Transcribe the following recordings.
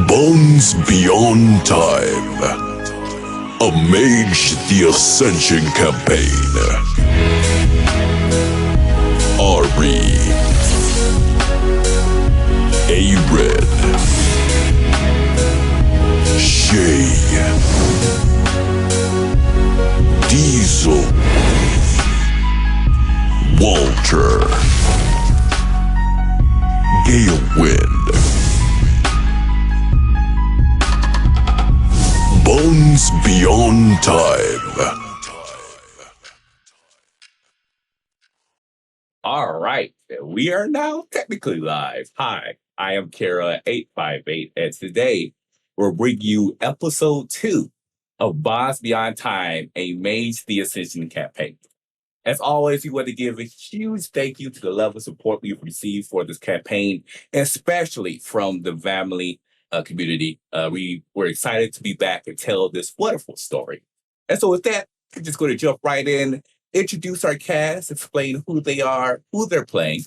Bones Beyond Time. A Mage the Ascension campaign. Ari. A-Red. Shay. Diesel. Walter. Galewind. Bones Beyond Time. All right, we are now technically live. Hi, I am Kara858, and today we're bringing you episode 2 of Bonds Beyond Time, a Mage the Ascension campaign. As always, we want to give a huge thank you to the level of support we've received for this campaign, especially from the family community. We were excited to be back and tell this wonderful story. And so with that, we're just going to jump right in, introduce our cast, explain who they are, who they're playing,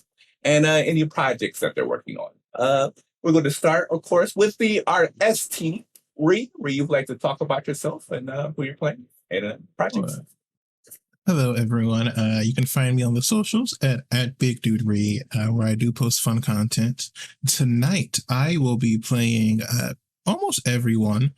and any projects that they're working on. We're going to start, of course, with our ST. Ree, you'd like to talk about yourself and who you're playing and projects. Hello, everyone. You can find me on the socials at Big Dude Ree, where I do post fun content. Tonight, I will be playing almost everyone.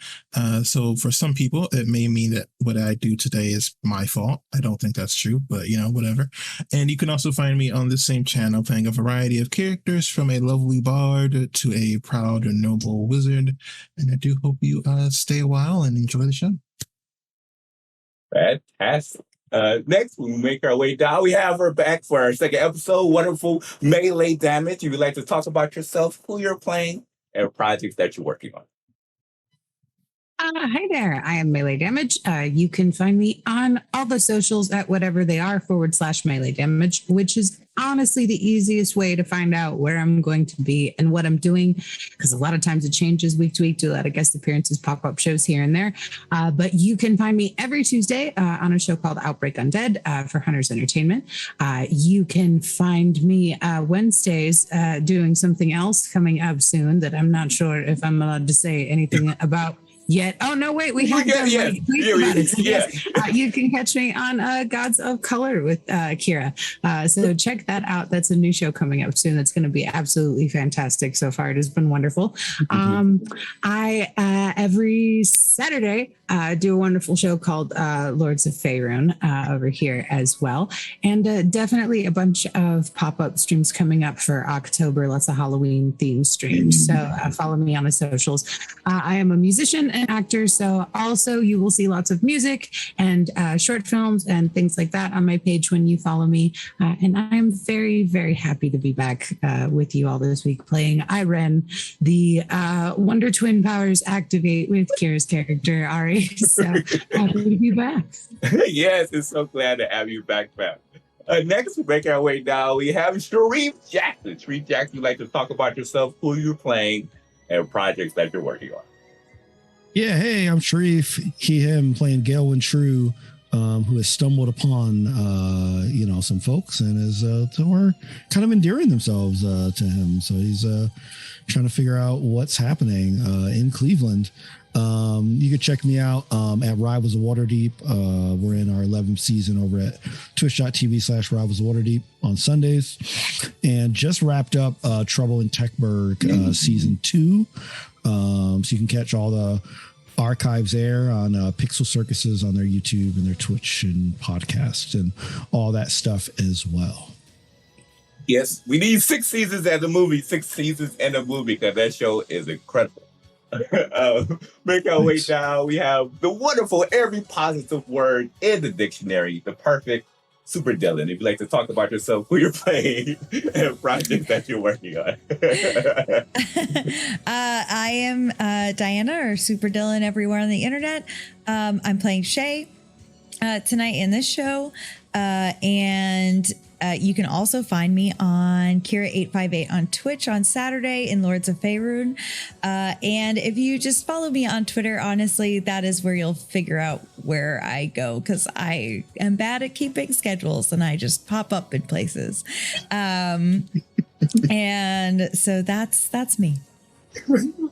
So for some people, it may mean that what I do today is my fault. I don't think that's true, but whatever. And you can also find me on the same channel playing a variety of characters, from a lovely bard to a proud and noble wizard. And I do hope you stay a while and enjoy the show. Fantastic. Next, we make our way down. We have her back for our second episode. Wonderful melee damage. If you'd like to talk about yourself, who you're playing, and projects that you're working on. Hi there. I am Melee Damage. You can find me on all the socials at whatever they are /Melee Damage, which is honestly the easiest way to find out where I'm going to be and what I'm doing, because a lot of times it changes week to week, to a lot of guest appearances, pop-up shows here and there. But you can find me every Tuesday on a show called Outbreak Undead for Hunters Entertainment. You can find me Wednesdays doing something else coming up soon that I'm not sure if I'm allowed to say anything about yet. Oh no, wait, we have done about it. So yes, you can catch me on Gods of Color with Kira. So check that out. That's a new show coming up soon. That's going to be absolutely fantastic. So far, it has been wonderful. I every Saturday do a wonderful show called Lords of Faerun over here as well, and definitely a bunch of pop-up streams coming up for October. Lots of Halloween themed streams. So follow me on the socials. I am a musician and actor, so also you will see lots of music and short films and things like that on my page when you follow me. And I'm very, very happy to be back with you all this week playing Iren, the Wonder Twin powers activate with Kira's character Ari. So happy to be back. Yes, it's so glad to have you back. Next, we make our way down. We have Sharif Jackson. Sharif Jackson, you'd like to talk about yourself, who you're playing, and projects that you're working on. Yeah, hey, I'm Sharif, he, him, playing Galewind True, who has stumbled upon, some folks and is were kind of endearing themselves to him. So he's trying to figure out what's happening in Cleveland. You can check me out at Rivals of Waterdeep. We're in our 11th season over at twitch.tv/Rivals of Waterdeep on Sundays, and just wrapped up Trouble in Techburg season 2. So you can catch all the archives there on Pixel Circuses on their YouTube and their Twitch and podcast and all that stuff as well. Yes, we need 6 seasons and a movie, because that show is incredible. Make our way down. We have the wonderful every positive word in the dictionary, the perfect Super Dylan. If you'd like to talk about yourself, who you're playing, and projects that you're working on. I am Diana, or Super Dylan everywhere on the internet. I'm playing Shay tonight in this show. And you can also find me on Kira858 on Twitch on Saturday in Lords of Faerun. And if you just follow me on Twitter, honestly, that is where you'll figure out where I go, because I am bad at keeping schedules and I just pop up in places. And so that's me.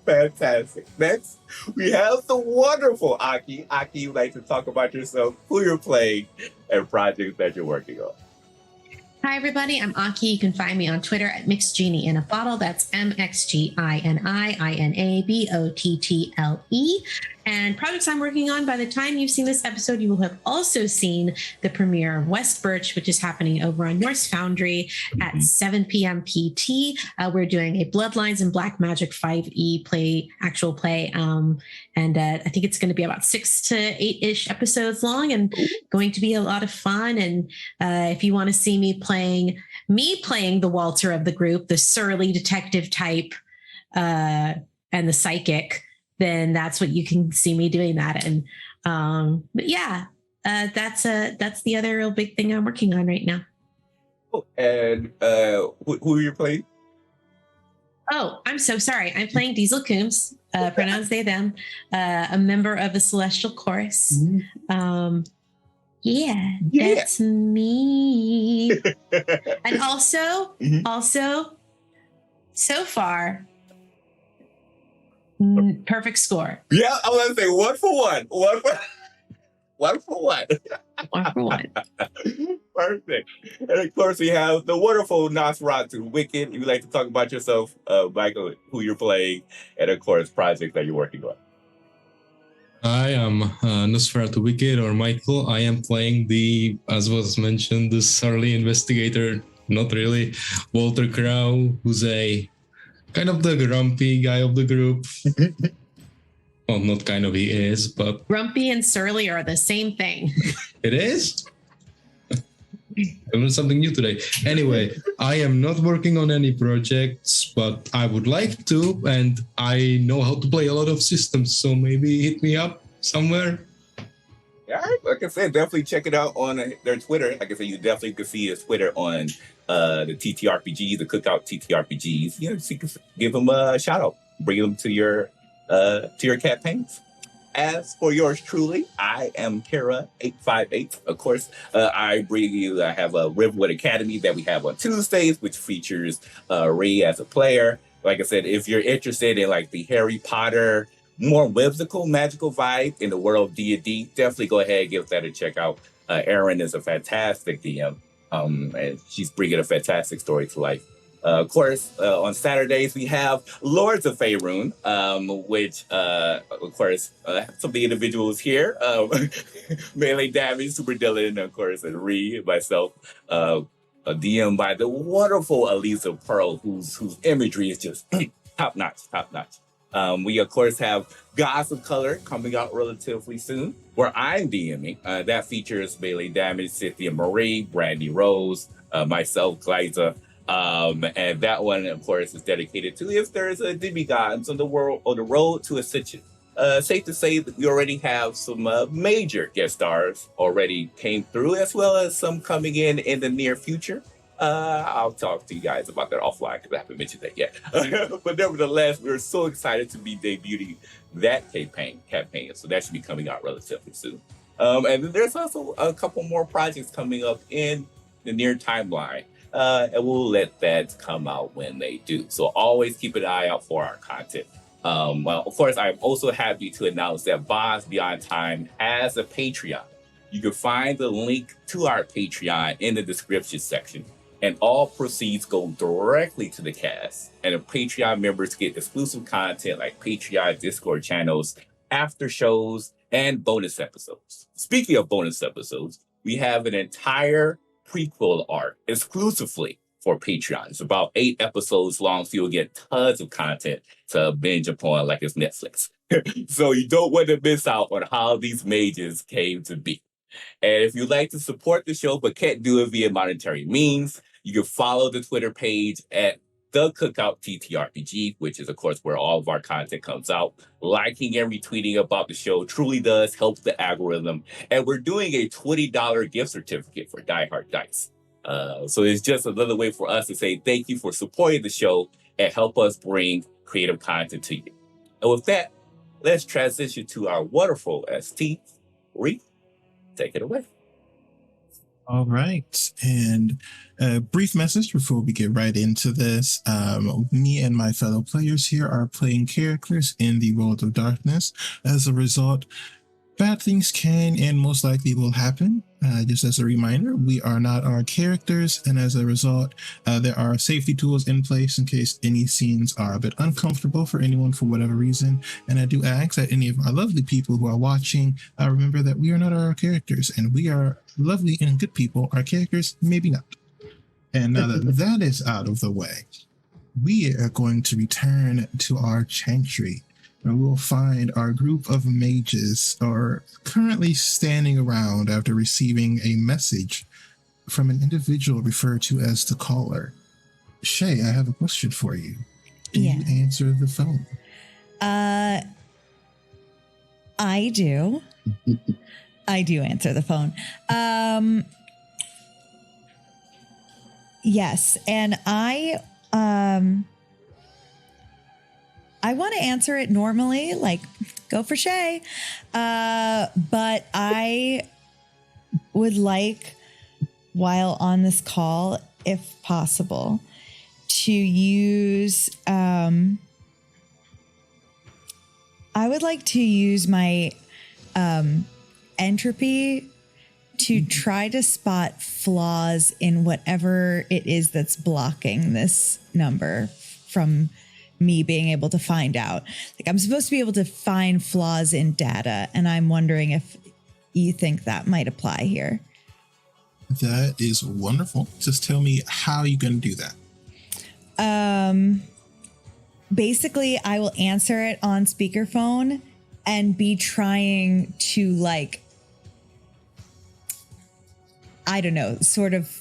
Fantastic. Next, we have the wonderful Aki. Aki, you'd like to talk about yourself, who you're playing, and projects that you're working on. Hi, everybody. I'm Aki. You can find me on Twitter at MixGenie in a Bottle. That's MXGINIINABOTTLE. And projects I'm working on, by the time you've seen this episode, you will have also seen the premiere of West Birch, which is happening over on Norse Foundry at 7 p.m. PT. We're doing a Bloodlines and Black Magic 5e actual play. And I think it's going to be about 6 to 8-ish episodes long and going to be a lot of fun. And if you want to see me playing the Walter of the group, the surly detective type and the psychic, then that's what you can see me doing that. And but yeah, that's the other real big thing I'm working on right now. And who are you playing? Oh, I'm so sorry. I'm playing Diesel Coombs, pronouns they, them, a member of a celestial chorus. Yeah, that's me. And also, so far, perfect score. Yeah, I was going to say 1 for 1. 1 for 1 for 1. 1 for 1. Perfect. And of course, we have the wonderful Nosferatu Wicked. You'd like to talk about yourself, Michael, who you're playing, and of course, project that you're working on. Hi, I'm Nosferatu Wicked, or Michael. I am playing as was mentioned, the surly investigator, not really, Walter Crow, who's a kind of the grumpy guy of the group. Well, not kind of, he is, but... Grumpy and surly are the same thing. It is? I learned something new today. Anyway, I am not working on any projects, but I would like to, and I know how to play a lot of systems, so maybe hit me up somewhere. All right, like I said, definitely check it out on their Twitter. Like I said, you definitely could see his Twitter on the TTRPGs, the Cookout TTRPGs. You know, so you can give them a shout out, bring them to your campaigns. As for yours truly, I am Kara858. Of course, I have a Riverwood Academy that we have on Tuesdays, which features Ray as a player. Like I said, if you're interested in like the Harry Potter, more whimsical, magical vibe in the world of D&D, definitely go ahead and give that a check out. Erin is a fantastic DM, and she's bringing a fantastic story to life. Of course, on Saturdays, we have Lords of Faerun, which, of course, some of the individuals here, Melee Damage, Super Dylan, of course, and Ree, and myself, a DM by the wonderful Elisa Pearl, whose imagery is just top-notch. We, of course, have Gods of Color coming out relatively soon, where I'm DMing. That features Melee Damage, Cynthia Marie, Brandy Rose, myself, Glyza. And that one, of course, is dedicated to if there is a demigods on the road to ascension. Safe to say that we already have some major guest stars already came through, as well as some coming in the near future. I'll talk to you guys about that offline because I haven't mentioned that yet. But nevertheless, we're so excited to be debuting that campaign. So that should be coming out relatively soon. And then there's also a couple more projects coming up in the near timeline. And we'll let that come out when they do. So always keep an eye out for our content. Well, of course, I'm also happy to announce that Bonds Beyond Time has a Patreon. You can find the link to our Patreon in the description section. And all proceeds go directly to the cast. And the Patreon members get exclusive content like Patreon Discord channels, after shows, and bonus episodes. Speaking of bonus episodes, we have an entire prequel arc exclusively for Patreon. It's about 8 episodes long, so you'll get tons of content to binge upon like it's Netflix. So you don't want to miss out on how these mages came to be. And if you'd like to support the show but can't do it via monetary means, you can follow the Twitter page at The Cookout TTRPG, which is, of course, where all of our content comes out. Liking and retweeting about the show truly does help the algorithm. And we're doing a $20 gift certificate for Die Hard Dice. So it's just another way for us to say thank you for supporting the show and help us bring creative content to you. And with that, let's transition to our wonderful ST. Reed, take it away. All right. And a brief message before we get right into this. Me and my fellow players here are playing characters in the World of Darkness. As a result, bad things can and most likely will happen. Just as a reminder, we are not our characters, and as a result, there are safety tools in place in case any scenes are a bit uncomfortable for anyone for whatever reason. And I do ask that any of our lovely people who are watching remember that we are not our characters, and we are lovely and good people. Our characters, maybe not. And now that that is out of the way, we are going to return to our chantry. And we'll find our group of mages are currently standing around after receiving a message from an individual referred to as the caller. Shay, I have a question for you. Do you answer the phone? I do. I do answer the phone. Yes, and I want to answer it normally, like go for Shay. But I would like, while on this call, if possible, to use, I would like to use my entropy to try to spot flaws in whatever it is that's blocking this number from me being able to find out. Like, I'm supposed to be able to find flaws in data, and I'm wondering if you think that might apply here. That is wonderful. Just tell me how you're going to do that. Basically, I will answer it on speakerphone and be trying to, like, I don't know, sort of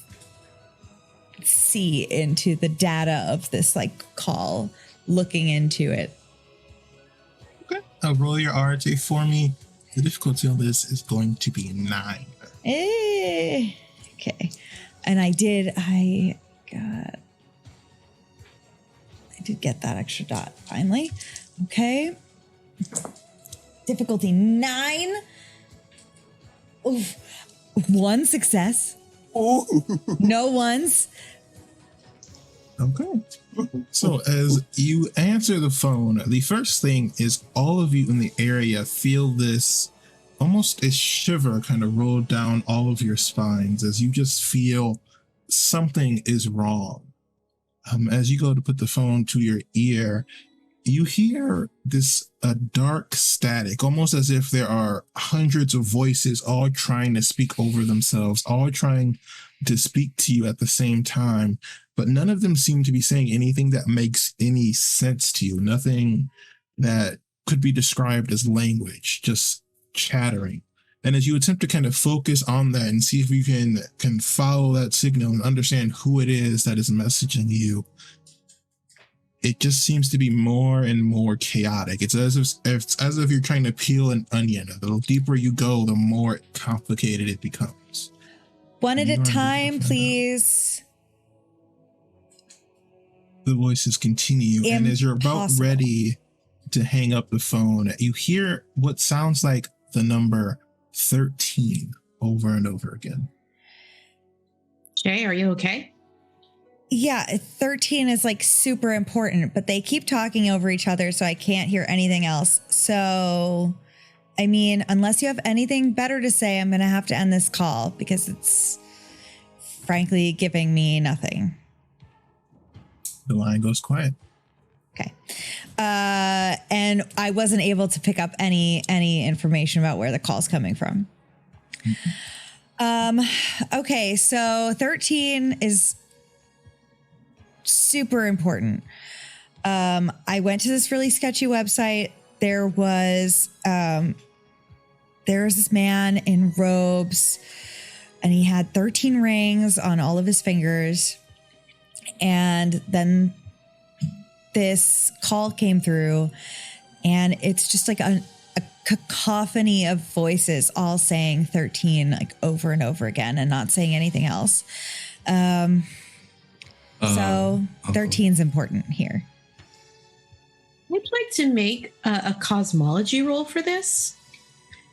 see into the data of this, like, call, looking into it. Okay. Roll your RJ for me. The difficulty on this is going to be 9. Okay. And I did get that extra dot finally. Okay. Difficulty 9. Oof. 1 success. Oh. No ones. Okay. So as you answer the phone, the first thing is all of you in the area feel this almost a shiver kind of roll down all of your spines as you just feel something is wrong. As you go to put the phone to your ear, you hear this dark static, almost as if there are hundreds of voices all trying to speak over themselves, all trying to speak to you at the same time, but none of them seem to be saying anything that makes any sense to you, nothing that could be described as language, just chattering. And as you attempt to kind of focus on that and see if you can follow that signal and understand who it is that is messaging you, it just seems to be more and more chaotic. It's as if you're trying to peel an onion. The deeper you go, the more complicated it becomes. One at a time, please. The voices continue, and as you're about ready to hang up the phone, you hear what sounds like the number 13 over and over again. Jay, are you okay? Yeah, 13 is like super important, but they keep talking over each other, so I can't hear anything else. So, I mean, unless you have anything better to say, I'm going to have to end this call because it's frankly giving me nothing. The line goes quiet. Okay. And I wasn't able to pick up any information about where the call's coming from. Okay, so 13 is super important. I went to this really sketchy website. There was this man in robes, and he had 13 rings on all of his fingers. And then this call came through, and it's just like a cacophony of voices all saying 13 like over and over again and not saying anything else. So 13 is important here. I'd like to make a cosmology roll for this,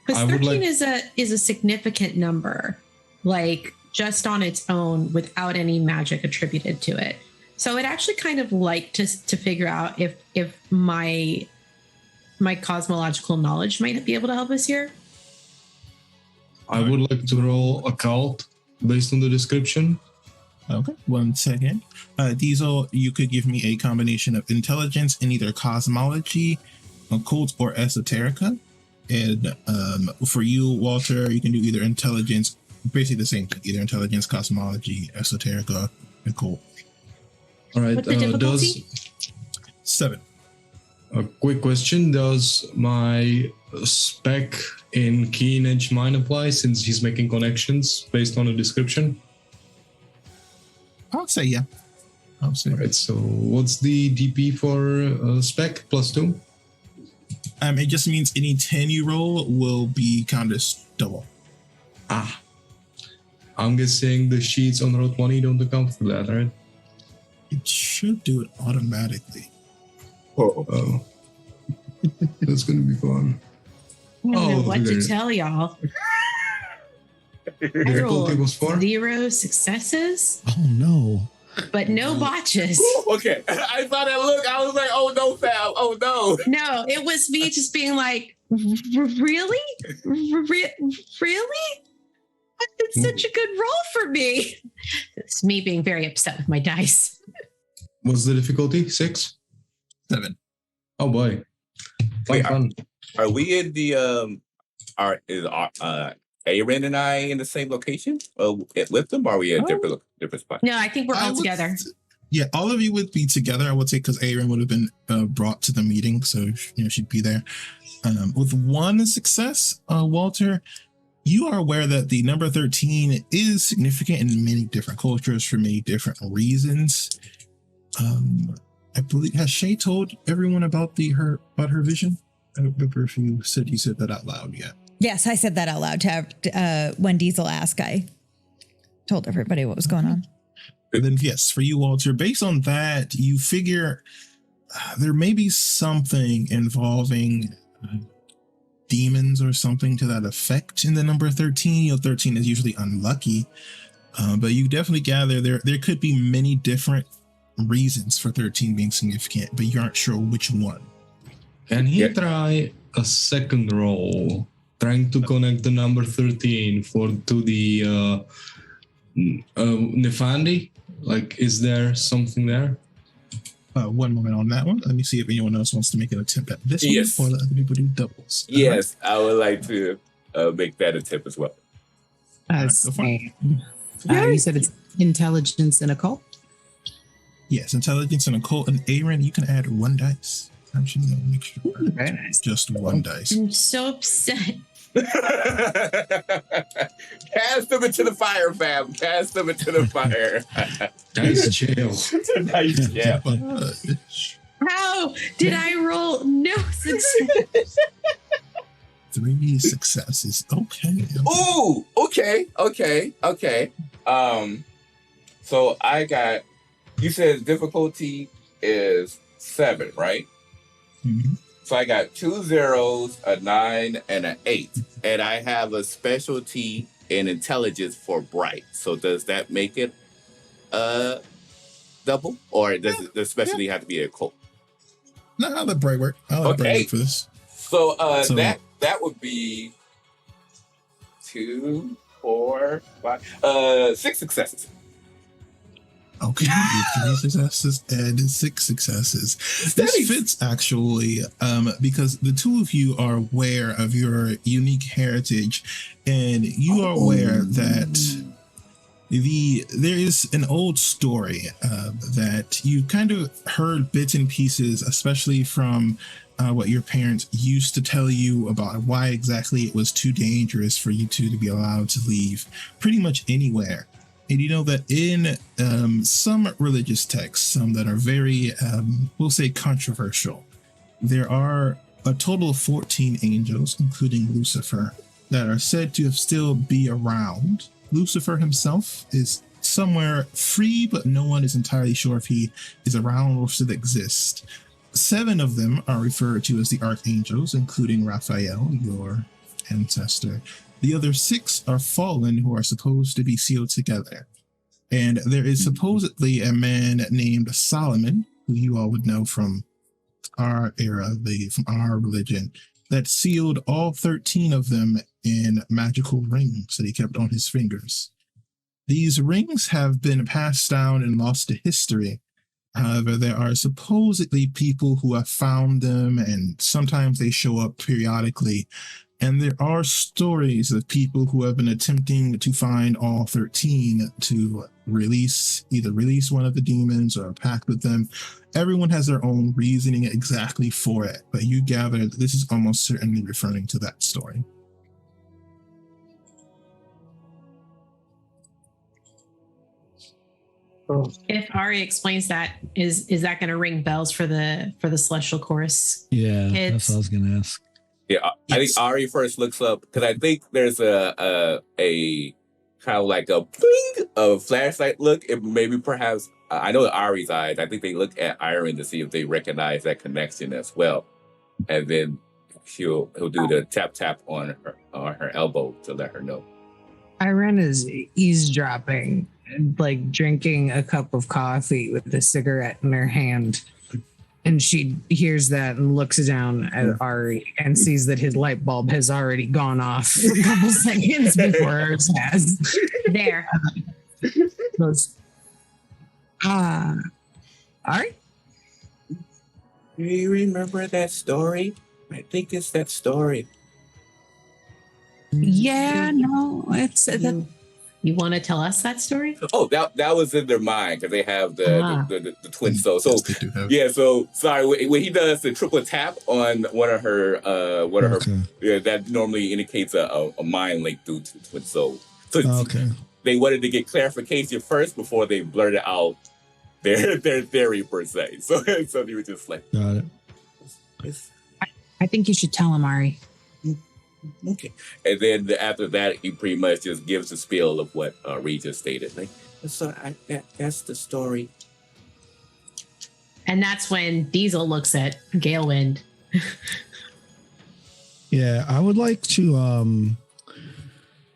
because 13 is a significant number. Like, just on its own without any magic attributed to it. So I'd actually kind of like to figure out if my cosmological knowledge might be able to help us here. I would like to roll occult based on the description. Okay, 1 second. Diesel, you could give me a combination of intelligence in either cosmology, occult, or esoterica. And for you, Walter, you can do either intelligence, basically the same thing, either intelligence, cosmology, esoterica, occult. All right. What's the difficulty? 7. A quick question: does my spec in Keen Edge Mind apply since he's making connections based on the description? I'll say yeah. I'll say. All right. So what's the DP for spec +2? It just means any 10 you roll will be counted as double. I'm guessing the sheets on row 20 don't account for that, right? It should do it automatically. Oh. That's gonna be fun. I don't know Oh, what okay. to tell y'all. I Difficulty rolled was 4? 0 successes, Oh no. but no botches. Okay. I saw that look. I was like, oh no, fam. Oh no. No, it was me just being like, really? Really? It's such a good roll for me. It's me being very upset with my dice. What's the difficulty? 6? 7. Oh boy. Wait, Fun. Are we in the is Aaron and I in the same location? With them, or are we at different spots? No, I think we're all would- together. Yeah, all of you would be together, I would say, because Aaron would have been brought to the meeting, so she'd be there. With 1 success, Walter, you are aware that the number 13 is significant in many different cultures for many different reasons. I believe, has Shay told everyone about her vision? I don't remember if you said that out loud yet. Yes, I said that out loud to when Diesel asked. I told everybody what was going on. And then, yes, for you, Walter, based on that, you figure there may be something involving demons or something to that effect in the number 13. 13 is usually unlucky, but you definitely gather there could be many different reasons for 13 being significant, but you aren't sure which one. Can he try a second roll, trying to connect the number 13 to the Nefandi? Like, is there something there? 1 moment on that one. Let me see if anyone else wants to make an attempt at this Yes. one, or let other people do doubles. Yes, I would like to make that attempt as well. Go for it. You said it's intelligence and occult? Yes, intelligence and occult. And Aaron, you can add 1 dice. Actually, no, make sure Very nice. just 1 dice. I'm so upset. Cast them into the fire, fam. Cast them into the fire. Nice jail. Nice, yeah. How did I roll no success? 3 successes. Okay. Ooh, okay. So I got, you said difficulty is 7, right? Mhm. So I got 2 zeros, a 9, and an 8. And I have a specialty in intelligence for bright. So does that make it double? Or does the specialty have to be a occult? No, I'll let Bright work. I'll let Bright Okay. work for this. So, So- that would be 2, 4, 5, 6 successes. Okay, 3 successes and 6 successes. This Steady. fits actually, because the 2 of you are aware of your unique heritage, and you are aware that there is an old story that you kind of heard bits and pieces, especially from what your parents used to tell you about why exactly it was too dangerous for you two to be allowed to leave pretty much anywhere. And you know that in some religious texts, some that are very, we'll say, controversial, there are a total of 14 angels, including Lucifer, that are said to have still be around. Lucifer himself is somewhere free, but no one is entirely sure if he is around or still exists. 7 of them are referred to as the archangels, including Raphael, your ancestor. The other 6 are fallen, who are supposed to be sealed together. And there is supposedly a man named Solomon, who you all would know from our era, from our religion, that sealed all 13 of them in magical rings that he kept on his fingers. These rings have been passed down and lost to history. However, there are supposedly people who have found them, and sometimes they show up periodically. And there are stories of people who have been attempting to find all 13 to either release one of the demons or pact with them. Everyone has their own reasoning exactly for it, but you gather that this is almost certainly referring to that story. If Ari explains that, is that going to ring bells for the celestial chorus? Yeah, that's what I was going to ask. Yeah, I think Ari first looks up because I think there's a kind of like a bling of flashlight look. It maybe perhaps I know Ari's eyes. I think they look at Iron to see if they recognize that connection as well, and then he'll do the tap tap on her elbow to let her know. Iren is eavesdropping, like drinking a cup of coffee with a cigarette in her hand. And she hears that and looks down at Ari and sees that his light bulb has already gone off a couple seconds before hers has. There. Goes, Ari? Do you remember that story? I think it's that story. Yeah, no, it's You want to tell us that story? Oh, that was in their mind because they have the twin soul. So Yes, they do have. yeah, so sorry when he does the triple tap on one of her that normally indicates a mind link through to twin soul. So they wanted to get clarification first before they blurted out their theory per se. So they were just like, got it. I think you should tell him, Ari. Okay. And then after that, he pretty much just gives the spiel of what Reed just stated. Like, so that's the story. And that's when Diesel looks at Galewind. Yeah, I would like to.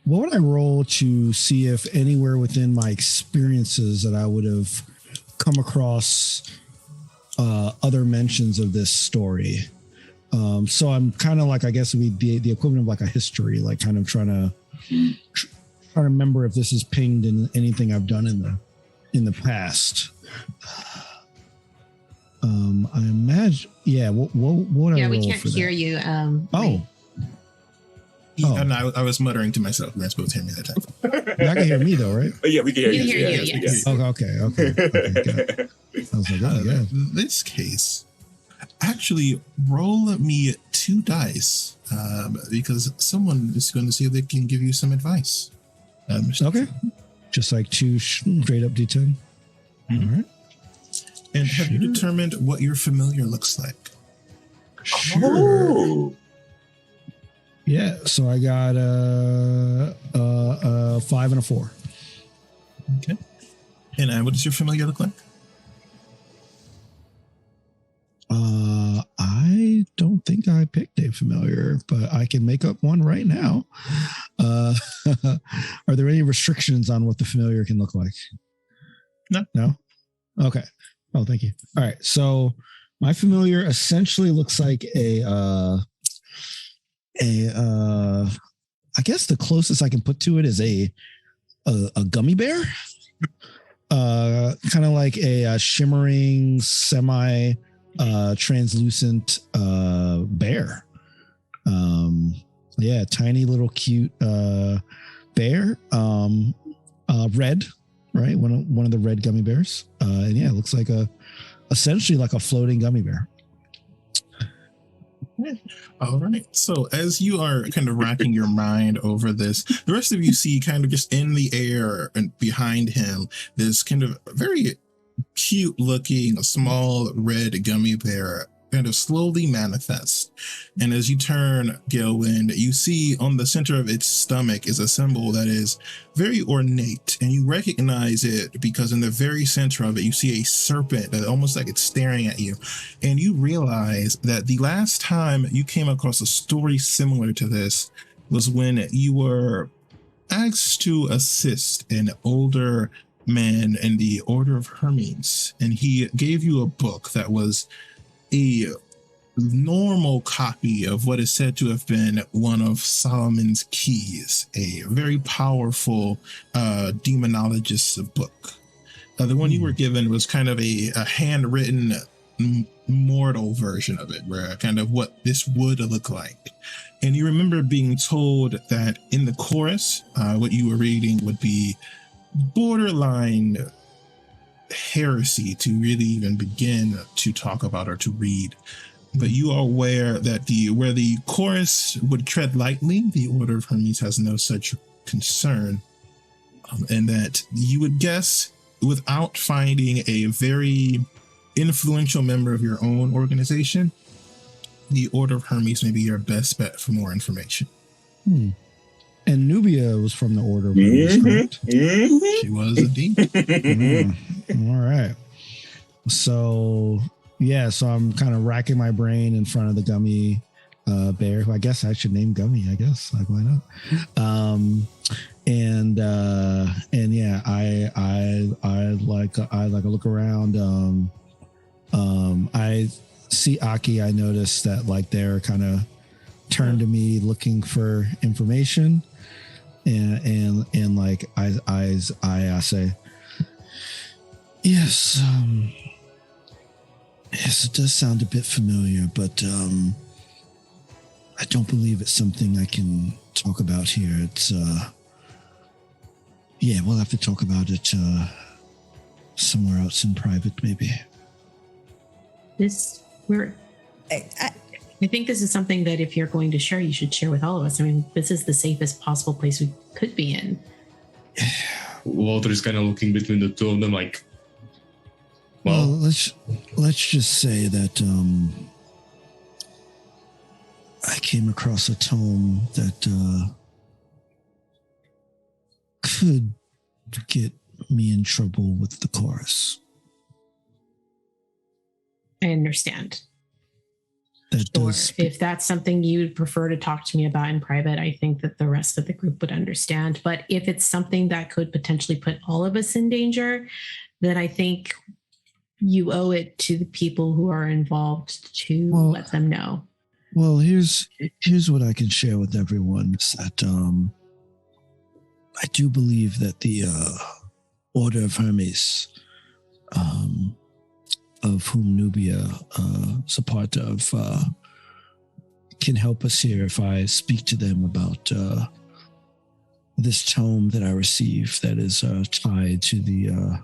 What would I roll to see if anywhere within my experiences that I would have come across other mentions of this story? So I'm kind of like, I guess it would be the equivalent of like a history, like kind of trying to remember if this is pinged in anything I've done in the past. I imagine, yeah. What Yeah, I we roll can't for hear that? you. And I was muttering to myself. You're supposed to hear me that time. Y'all can hear me though, right? Yeah, we can hear We you. can hear you, Yeah, yes. Okay. Got it. I was like, oh yeah. In this case, actually, roll me 2 dice because someone is going to see if they can give you some advice. Okay. Just like 2 straight up D10. Mhm. All right. And have you determined what your familiar looks like? Sure. Oh. Yeah. So I got a 5 and a 4. Okay. And what does your familiar look like? I don't think I picked a familiar, but I can make up one right now. Are there any restrictions on what the familiar can look like? No? Okay. Oh, thank you. All right. So my familiar essentially looks like I guess the closest I can put to it is a gummy bear. Kind of like a shimmering semi translucent bear. Yeah, tiny little cute bear. Red, right? One of the red gummy bears. And yeah, it looks like essentially like a floating gummy bear. All right. So as you are kind of racking your mind over this, the rest of you see kind of just in the air and behind him, this kind of very cute looking small red gummy bear kind of slowly manifest. And as you turn, Galewind, you see on the center of its stomach is a symbol that is very ornate, and you recognize it because in the very center of it you see a serpent that almost like it's staring at you. And you realize that the last time you came across a story similar to this, was when you were asked to assist an older man in the Order of Hermes, and he gave you a book that was a normal copy of what is said to have been one of Solomon's keys, a very powerful demonologist's book. The one you were given was kind of a handwritten mortal version of it, where kind of what this would look like. And you remember being told that in the chorus, what you were reading would be borderline heresy to really even begin to talk about or to read. But you are aware that where the chorus would tread lightly, the Order of Hermes has no such concern, and that you would guess, without finding a very influential member of your own organization, the Order of Hermes may be your best bet for more information. And Nubia was from the Order of Hermes, correct? She was indeed. All right. So, yeah, so I'm kind of racking my brain in front of the gummy bear, who I guess I should name Gummy, I guess. Like, why not? And yeah, I like a look around. I see Aki. I noticed that like they're kind of turned to me looking for information, and like I say, yes, yes, it does sound a bit familiar, but I don't believe it's something I can talk about here. It's yeah, we'll have to talk about it somewhere else in private, maybe. I think this is something that if you're going to share, you should share with all of us. I mean, this is the safest possible place we could be in. Walter is kind of looking between the two of them, like, well, let's just say that I came across a tome that could get me in trouble with the chorus. I understand. That Sure. does. If that's something you'd prefer to talk to me about in private, I think that the rest of the group would understand. But if it's something that could potentially put all of us in danger, then I think you owe it to the people who are involved to let them know. Well, here's what I can share with everyone is that I do believe that the Order of Hermes, of whom Nubia is a part of, can help us here if I speak to them about this tome that I received that is tied to the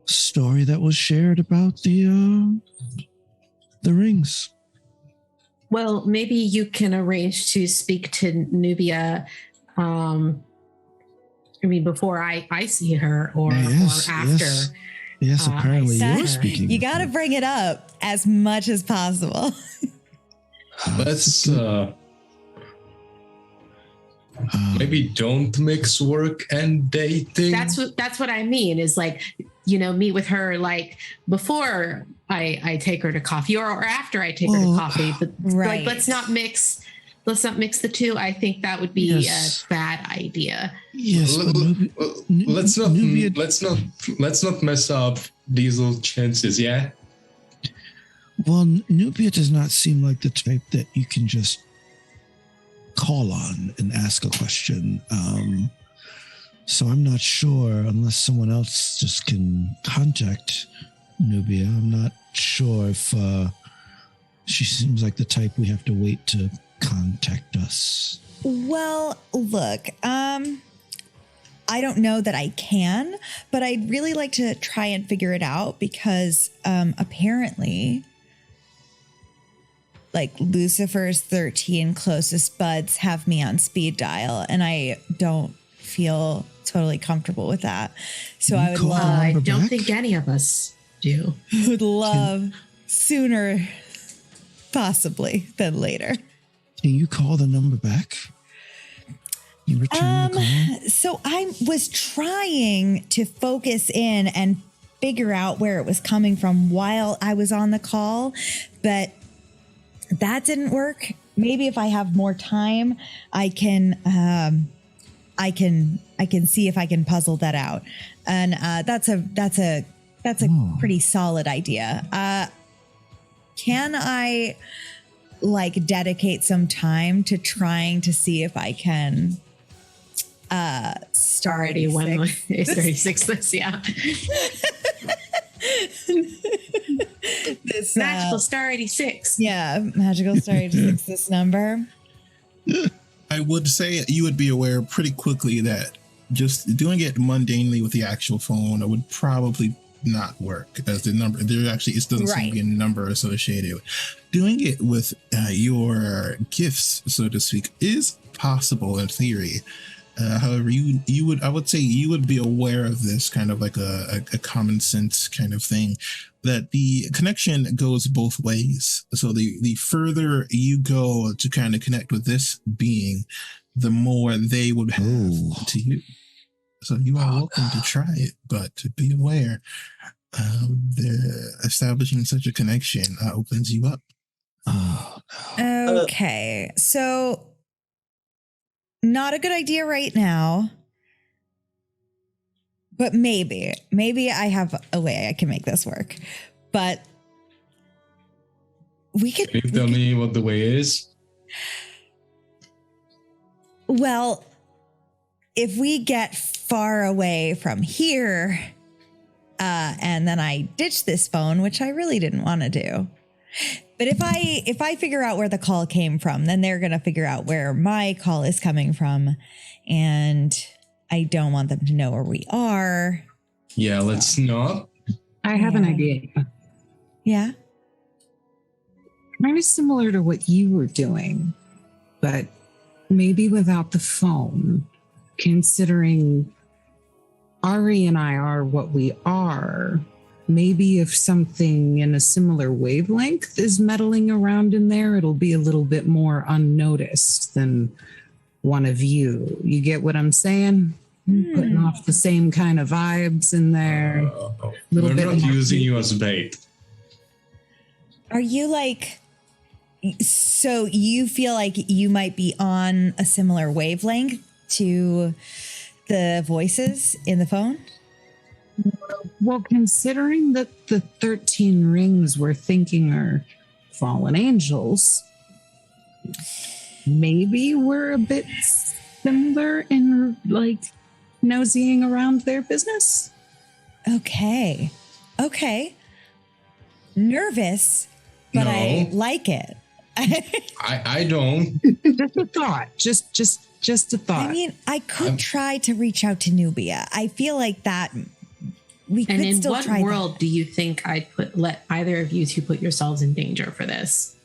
story that was shared about the rings. Well, maybe you can arrange to speak to Nubia. I mean, before I see her or after. Yes, apparently you're speaking. You got to bring it up as much as possible. let's maybe don't mix work and dating. That's what I mean is like, you know, meet with her like before I take her to coffee or after I take her to coffee. But like, let's not mix the two. I think that would be a bad idea. Yes, let's not mess up these little chances, yeah? Well, Nubia does not seem like the type that you can just call on and ask a question. So I'm not sure unless someone else just can contact Nubia. I'm not sure if she seems like the type we have to wait to contact us. Well, look, I don't know that I can, but I'd really like to try and figure it out because apparently, like, Lucifer's 13 closest buds have me on speed dial, and I don't feel totally comfortable with that. So I would love... I don't think any of us do. Would love sooner, possibly, than later. Can you call the number back? You return the call? So I was trying to focus in and figure out where it was coming from while I was on the call, but that didn't work maybe if I have more time, I can see if I can puzzle that out. And that's a pretty solid idea. Can I like dedicate some time to trying to see if I can Already one 36 this, yeah. This Magical Star 86. Yeah, Magical Star 86, this number. I would say you would be aware pretty quickly that just doing it mundanely with the actual phone would probably not work, as the number there actually it doesn't seem to be a number associated with doing it with your gifts, so to speak, is possible in theory. However, I would say you would be aware of this kind of like a common sense kind of thing, that the connection goes both ways. So the further you go to kind of connect with this being, the more they would have to you. So you are welcome to try it, but to be aware, the establishing such a connection opens you up. Okay, so not a good idea right now, but maybe I have a way I can make this work. But we could. Can you tell me what the way is? Well, if we get far away from here, and then I ditch this phone, which I really didn't want to do. But if I figure out where the call came from, then they're going to figure out where my call is coming from. And I don't want them to know where we are. Yeah, let's not. I have an idea. Yeah. Kind of similar to what you were doing, but maybe without the phone, considering Ari and I are what we are. Maybe if something in a similar wavelength is meddling around in there, it'll be a little bit more unnoticed than one of you. You get what I'm saying? Putting off the same kind of vibes in there. We're not using you as bait. Are you like, so you feel like you might be on a similar wavelength to the voices in the phone? Well, considering that the 13 rings we're thinking are fallen angels, maybe we're a bit similar in like nosying around their business. Okay. Nervous, but No. I like it. I don't. Just a thought. Just a thought. I mean, I could try to reach out to Nubia. I feel like that we could And in still what try world do you think I'd let either of you two put yourselves in danger for this?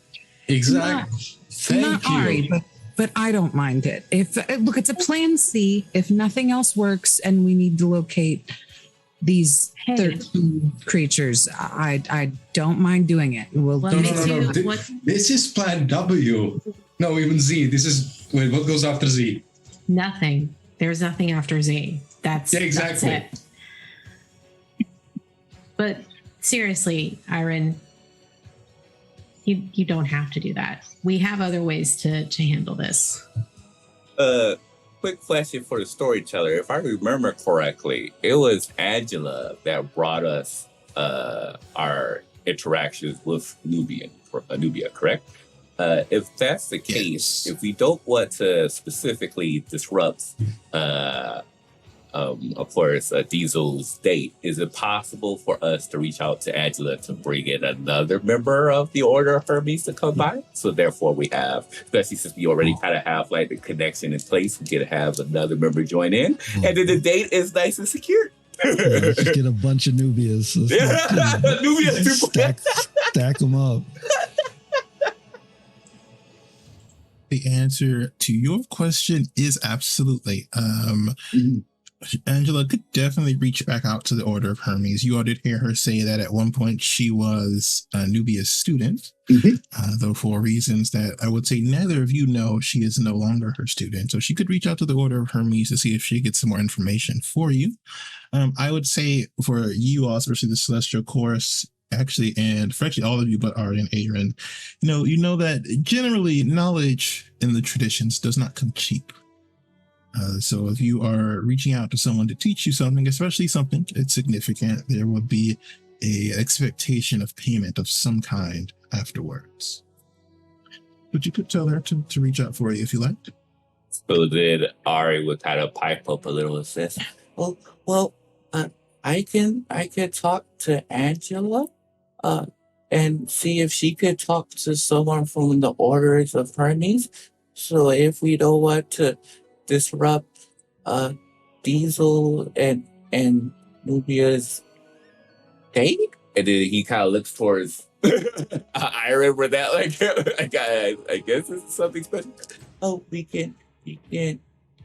Exactly. Thank you. Ari, but I don't mind it. If look, it's a plan C. If nothing else works and we need to locate these 13 creatures, I don't mind doing it. We'll Well, No, me no, no, no. too. What- This is plan W. No, even Z. This is, wait, what goes after Z? Nothing. There's nothing after Z. That's Yeah, exactly. That's it. But seriously, Iron, you don't have to do that. We have other ways to handle this. Quick question for the storyteller. If I remember correctly, it was Angela that brought us our interactions with Nubia, correct? If that's the case, Yes. if we don't want to specifically disrupt, of course, Diesel's date, is it possible for us to reach out to Angela to bring in another member of the Order of Hermes to come by? So therefore we have, especially since we already kind of have like the connection in place, we get to have another member join in. And then the date is nice and secure. Just get a bunch of Nubias. Nubia Stack them up. The answer to your question is absolutely. Angela could definitely reach back out to the Order of Hermes. You all did hear her say that at one point she was Nubia's student, though for reasons that I would say neither of you know, she is no longer her student. So she could reach out to the Order of Hermes to see if she gets some more information for you. I would say for you all, especially the Celestial Chorus, actually, and for actually all of you but Ari and Aaron, you know that generally knowledge in the traditions does not come cheap. So if you are reaching out to someone to teach you something, especially something it's significant, there will be a expectation of payment of some kind afterwards. But you could tell her to reach out for you if you liked. So then Ari would kind of pipe up a little and says, well, I can talk to Angela, and see if she could talk to someone from the orders of Hermes. So if we don't want to disrupt Diesel and Nubia's date, and then he kind of looks towards. I remember that, I guess it's something special. Oh, we can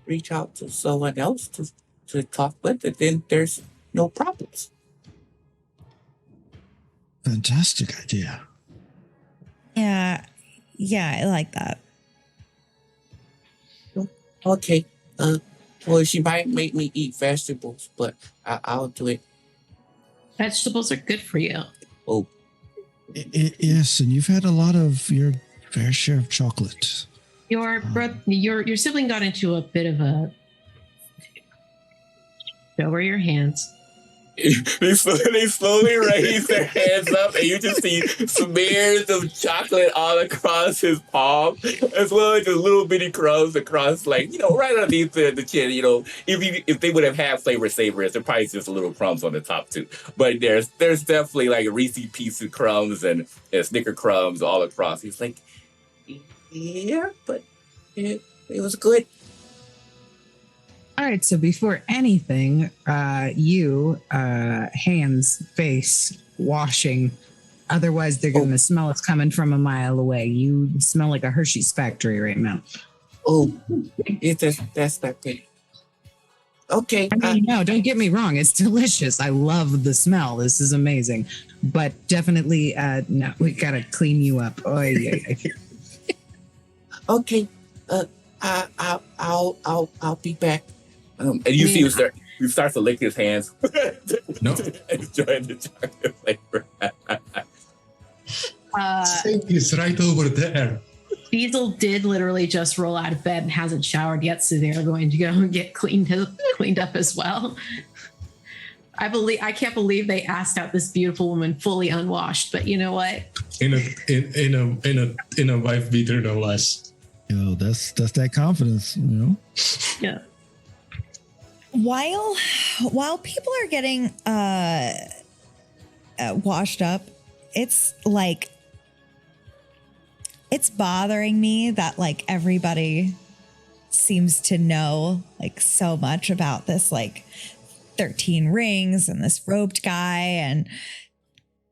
reach out to someone else to talk with, and then there's no problems. Fantastic idea. Yeah, I like that. Okay. Well, she might make me eat vegetables, but I'll do it. Vegetables are good for you. Oh, Yes, and you've had a lot of your fair share of chocolate. Your sibling got into a bit of a. Show her your hands. they slowly raise their hands up, and you just see smears of chocolate all across his palm, as well as just little bitty crumbs across, right underneath the chin. If they would have had flavor savers, there probably just little crumbs on the top too. But there's definitely like Reese Pieces crumbs and Snicker crumbs all across. He's like, yeah, but it was good. All right, so before anything, hands, face, washing. Otherwise, they're going to smell it's coming from a mile away. You smell like a Hershey's factory right now. Oh, that's not good. Okay. I mean, no, don't get me wrong. It's delicious. I love the smell. This is amazing. But definitely, no, we got to clean you up. Okay. I'll be back. And you see he starts to lick his hands. No. Enjoying the chocolate flavor. Sink is right over there. Diesel did literally just roll out of bed and hasn't showered yet, so they're going to go and get cleaned up as well. I can't believe they asked out this beautiful woman fully unwashed, but you know what? In a wife beater, no less. That's that confidence, Yeah. While people are getting washed up, it's like it's bothering me that like everybody seems to know like so much about this like 13 rings and this roped guy and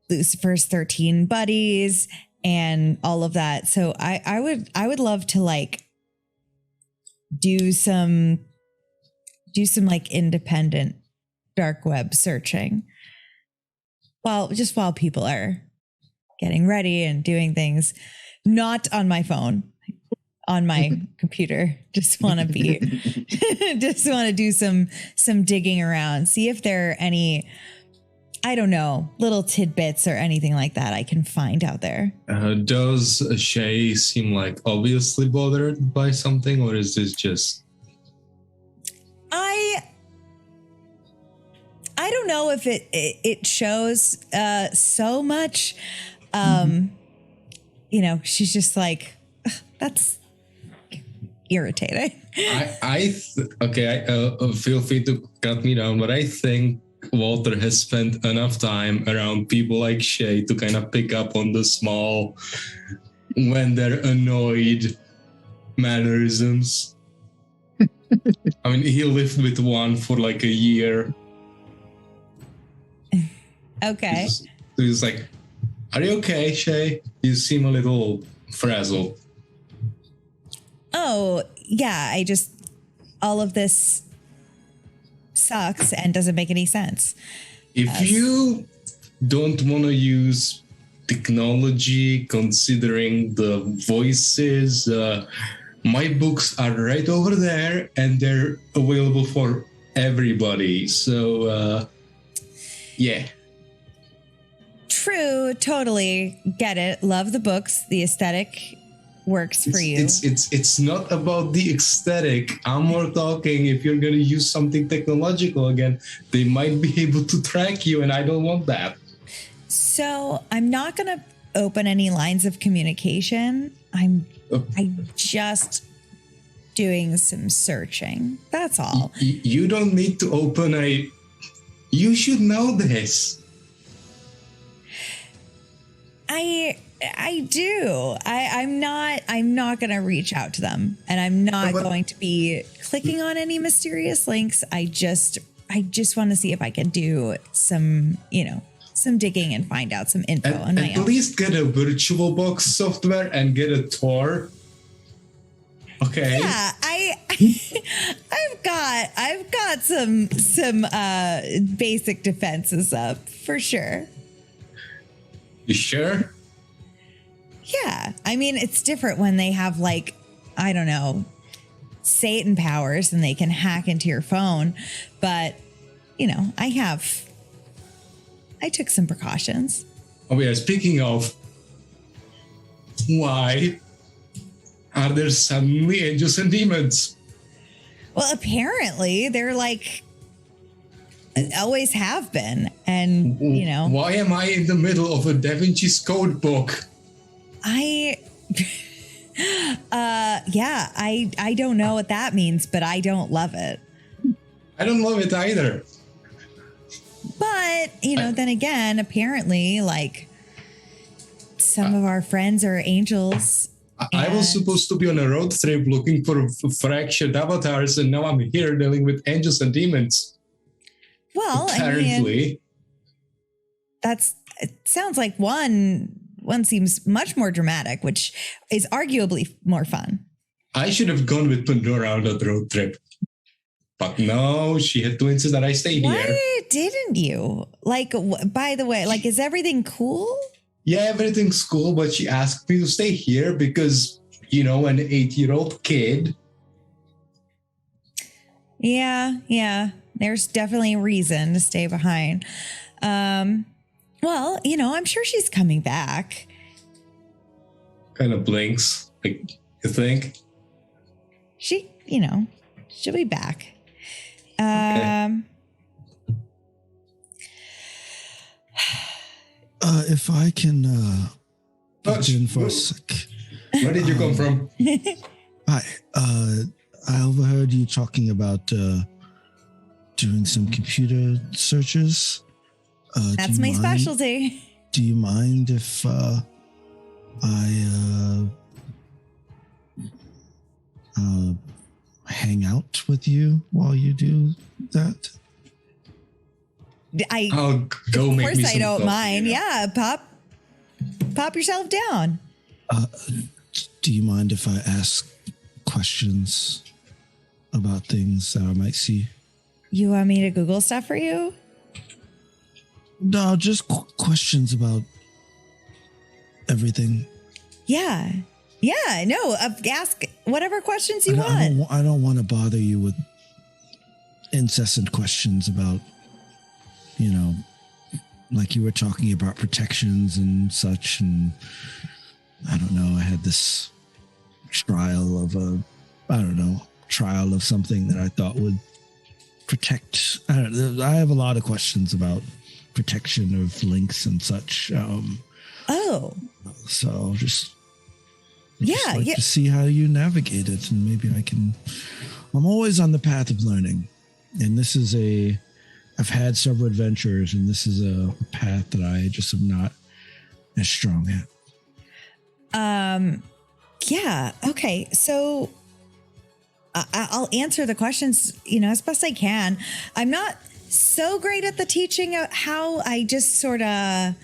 Lucifer's 13 buddies and all of that. So I would love to like do some like independent dark web searching while people are getting ready and doing things, not on my phone, on my computer. Just want to do some digging around, see if there are any, I don't know, little tidbits or anything like that I can find out there. Does Shay seem like obviously bothered by something, or is this just... I don't know if it shows so much. She's just like, that's irritating. Feel free to cut me down, but I think Walter has spent enough time around people like Shay to kind of pick up on the small, when they're annoyed, mannerisms. I mean, he lived with one for like a year. Okay. So he's like, are you okay, Shay? You seem a little frazzled. Oh, yeah. All of this sucks and doesn't make any sense. If you don't want to use technology, considering the voices, my books are right over there and they're available for everybody. So, yeah. True, totally get it. Love the books. The aesthetic works for you. It's not about the aesthetic. I'm more talking if you're gonna use something technological again, they might be able to track you, and I don't want that. So I'm not gonna open any lines of communication. I'm just doing some searching. That's all. You don't need to open a. You should know this. I do. I'm not going to reach out to them, and I'm not going to be clicking on any mysterious links. I just want to see if I can do some digging and find out some info on my own. At least get a virtual box software and get a Tor. Okay. Yeah, I've got some basic defenses up for sure. You sure? Yeah. I mean, it's different when they have, like, I don't know, Satan powers and they can hack into your phone. But, I took some precautions. Oh, yeah. Speaking of, why are there suddenly angels and demons? Well, apparently they're like, always have been. And, Why am I in the middle of a Da Vinci's Code book? I don't know what that means, but I don't love it. I don't love it either. But, then again, apparently, like, some of our friends are angels. I was supposed to be on a road trip looking for fractured avatars, and now I'm here dealing with angels and demons. Well, apparently. It sounds like one seems much more dramatic, which is arguably more fun. I should have gone with Pandora on that road trip. But no, she had to insist that I stay here. Why didn't you? Like, by the way, like, is everything cool? Yeah, everything's cool, but she asked me to stay here because, an 8-year-old kid. Yeah. There's definitely a reason to stay behind. Well, I'm sure she's coming back. Kind of blinks, like, you think? She'll be back. Okay. If I can put in for a sec. Where did you come from? Hi. I overheard you talking about doing some computer searches. That's my specialty. Do you mind if I hang out with you while you do that? I'll go make me some. Of course, I don't coffee, mind. Yeah, pop yourself down. Do you mind if I ask questions about things that I might see? You want me to Google stuff for you? No, just questions about everything. Yeah. No, ask whatever questions you want. I don't want to bother you with incessant questions about, like you were talking about protections and such. And I don't know, I had this trial of something that I thought would protect. I have a lot of questions about protection of links and such. So just to see how you navigate it, and maybe I'm always on the path of learning, and this is I've had several adventures, and this is a path that I just am not as strong at. Yeah. Okay. So I'll answer the questions, as best I can. I'm not so great at the teaching of how. I just sort of,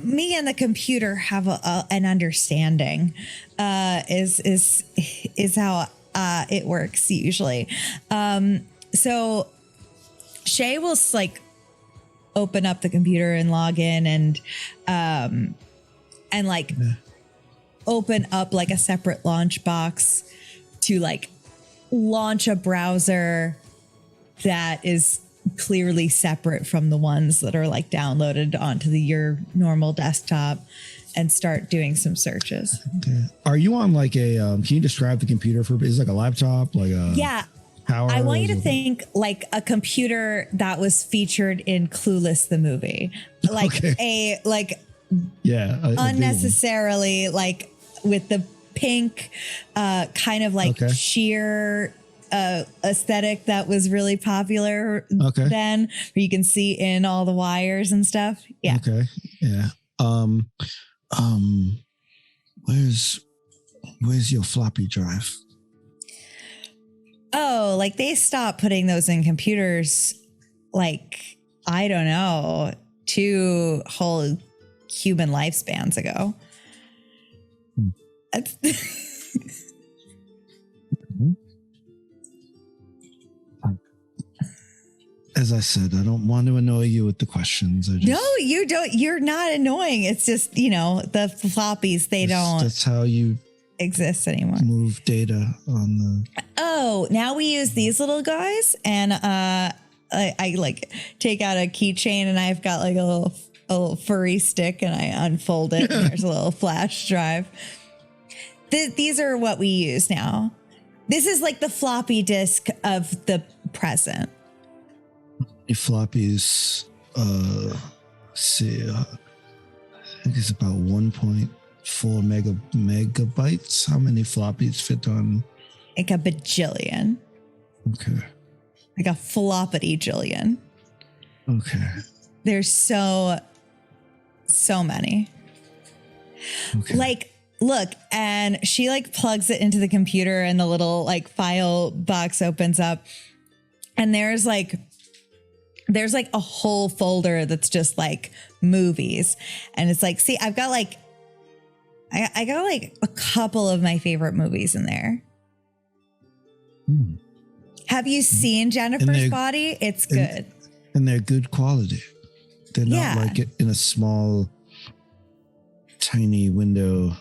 me and the computer have an understanding, is how it works usually. So Shay will open up the computer and log in and open up a separate launch box to launch a browser that is clearly separate from the ones that are like downloaded onto your normal desktop and start doing some searches. Okay. Are you on like a, can you describe the computer for, is it like a laptop? Like a Yeah. power? I want you to Is it- think like a computer that was featured in Clueless, the movie, like Okay. a a big one. unnecessarily like with the pink, kind of like Okay. sheer aesthetic that was really popular Okay. then, where you can see in all the wires and stuff. Yeah. Okay. Yeah. Where's your floppy drive? Oh, like they stopped putting those in computers, like, I don't know, 2 whole human lifespans ago. That's As I said, I don't want to annoy you with the questions. I just, No, you don't. You're not annoying. It's just, the floppies, they don't That's how you exist anymore. move data on the. Oh, now we use these little guys, and I like take out a keychain, and I've got like a little furry stick, and I unfold it, and there's a little flash drive. These are what we use now. This is like the floppy disk of the present. Floppies, I think it's about 1.4 megabytes. How many floppies fit on? Like a bajillion. Okay. Like a floppity jillion. Okay. There's so many. Okay. Like, look, and she like plugs it into the computer, and the little like file box opens up, and there's like a whole folder that's just like movies. And it's like, see, I've got like, I got like a couple of my favorite movies in there. Have you seen Jennifer's Body? It's good. And they're good quality. They're not Yeah. like in a small, tiny window.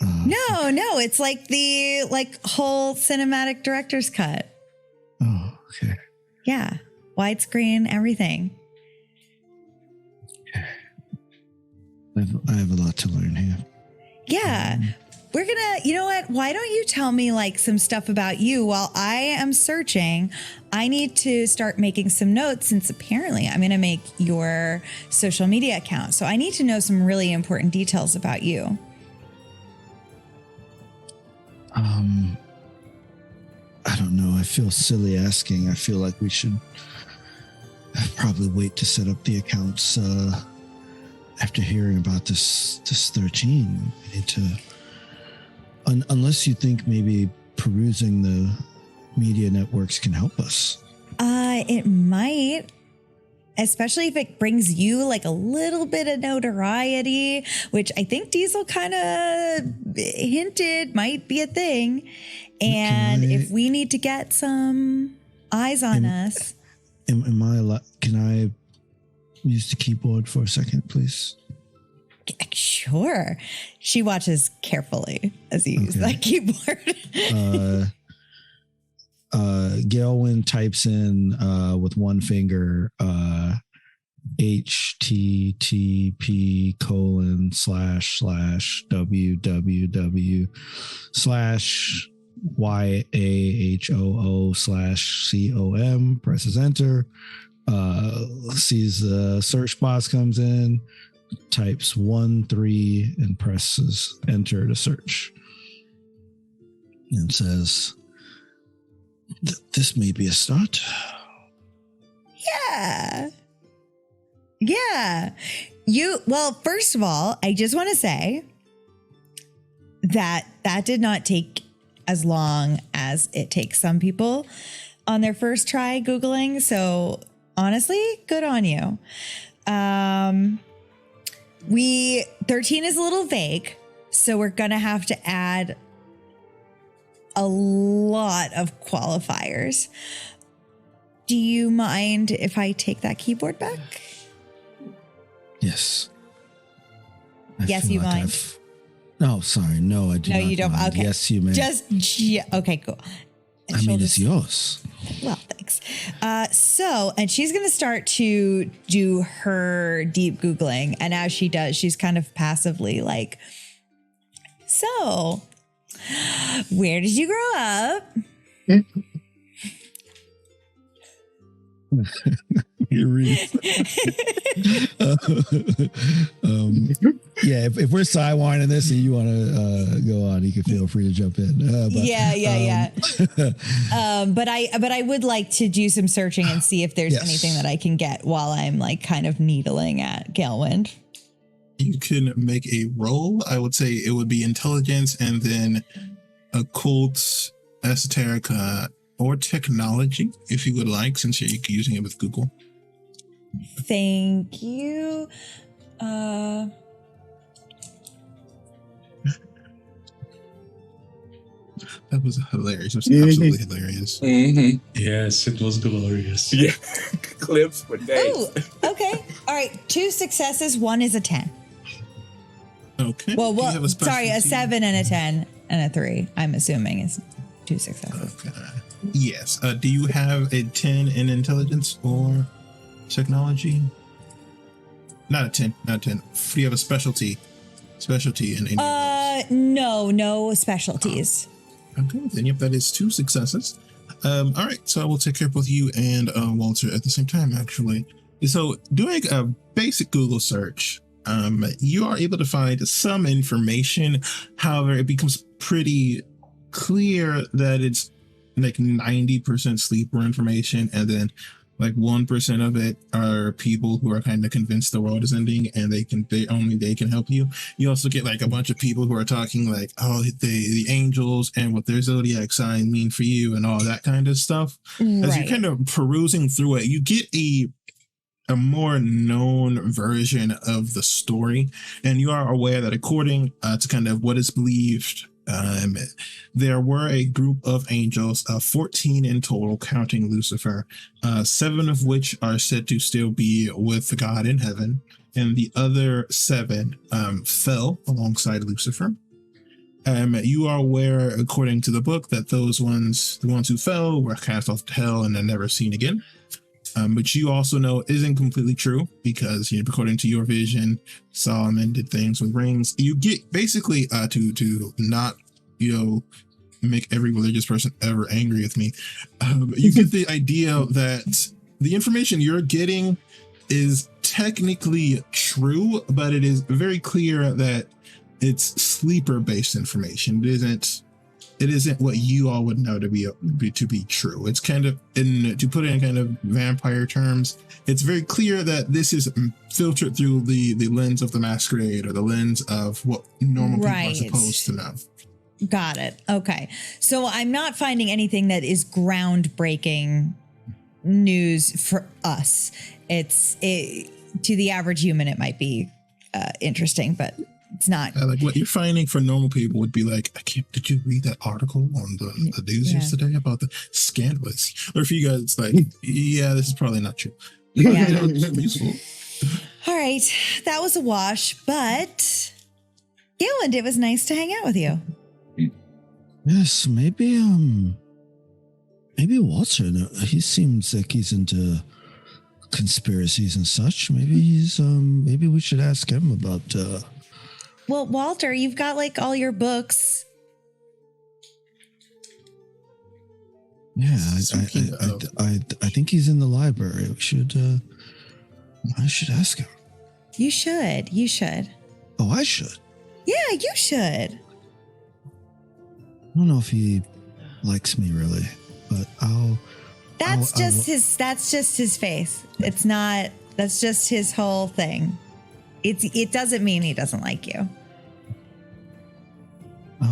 No, it's like the whole cinematic director's cut. Oh, okay. Yeah. Widescreen, everything. I have a lot to learn here. Yeah. We're gonna, you know what? Why don't you tell me like some stuff about you while I am searching? I need to start making some notes, since apparently I'm gonna make your social media account. So I need to know some really important details about you. I don't know. I feel silly asking. I feel like we should probably wait to set up the accounts after hearing about this 13. We need to, unless you think maybe perusing the media networks can help us. It might, especially if it brings you like a little bit of notoriety, which I think Diesel kind of hinted might be a thing. And if we need to get some eyes on us. Am I allowed? Can I use the keyboard for a second, please? Sure. She watches carefully as you use that keyboard. Galewind types in with one finger http://www/yahoo/com, presses enter, sees the search box comes in, types 1-3 and presses enter to search, and says, this may be a start. Yeah. Well, first of all, I just want to say that did not take as long as it takes some people on their first try Googling. So honestly, good on you. 13 is a little vague, so we're going to have to add a lot of qualifiers. Do you mind if I take that keyboard back? Yes. Yes, feel you like mind. No, sorry. No, I do No, not you don't. mind. Okay. Yes, you may. Okay, cool. And I she'll mean, it's yours. Well, thanks. And she's going to start to do her deep Googling. And as she does, she's kind of passively like, so where did you grow up? You read. Yeah, if we're sidewinding this and you want to go on, you can feel free to jump in. Yeah. But I would like to do some searching and see if there's anything that I can get while I'm like kind of needling at Galewind. You can make a roll. I would say it would be intelligence and then occult, esoterica, or technology, if you would like, since you're using it with Google. Thank you. That was hilarious. It was absolutely hilarious. Mm-hmm. Yes, it was glorious. Yeah. Clips for days. Oh, okay. All right. 2 successes. 1 is a 10. Okay. Well, Do you have a sorry, a specialty? 7 and a 10 and a 3. I'm assuming is 2 successes. Okay. Yes. Do you have a 10 in intelligence or technology? Not a 10. Not a 10. Do you have a specialty? Specialty in any of those? No specialties. Okay, then yep, that is 2 successes. All right, so I will take care of both you and Walter at the same time, actually. So doing a basic Google search, you are able to find some information. However, it becomes pretty clear that it's like 90% sleeper information, and then like 1% of it are people who are kind of convinced the world is ending and they can help you. You also get like a bunch of people who are talking like, oh, the angels and what their zodiac sign mean for you and all that kind of stuff. As you're kind of perusing through it, you get a more known version of the story, and you are aware that according to kind of what is believed, there were a group of angels, 14 in total, counting Lucifer, 7 of which are said to still be with God in heaven, and the other 7 fell alongside Lucifer. You are aware, according to the book, that the ones who fell were cast off to hell and are never seen again. But you also know isn't completely true because, according to your vision, Solomon did things with rings. You get basically to not, make every religious person ever angry with me. You get the idea that the information you're getting is technically true, but it is very clear that it's sleeper-based information. It isn't what you all would know to be true. It's kind of, to put it in kind of vampire terms, it's very clear that this is filtered through the lens of the masquerade or the lens of what normal people are supposed to know. Got it. Okay. So I'm not finding anything that is groundbreaking news for us. To the average human, it might be interesting, but it's not. Like what you're finding for normal people would be like, did you read that article on the news yesterday about the scandalous? Or for you guys, it's like, yeah, this is probably not true. Yeah. It's useful. All right. That was a wash, but Galewind, it was nice to hang out with you. Yes, maybe Walter. He seems like he's into conspiracies and such. Maybe we should ask him about. Well, Walter, you've got like all your books. Yeah, I think he's in the library. I should ask him. You should. Oh, I should. Yeah, you should. I don't know if he likes me really, but That's just his face. It's not. That's just his whole thing. It doesn't mean he doesn't like you.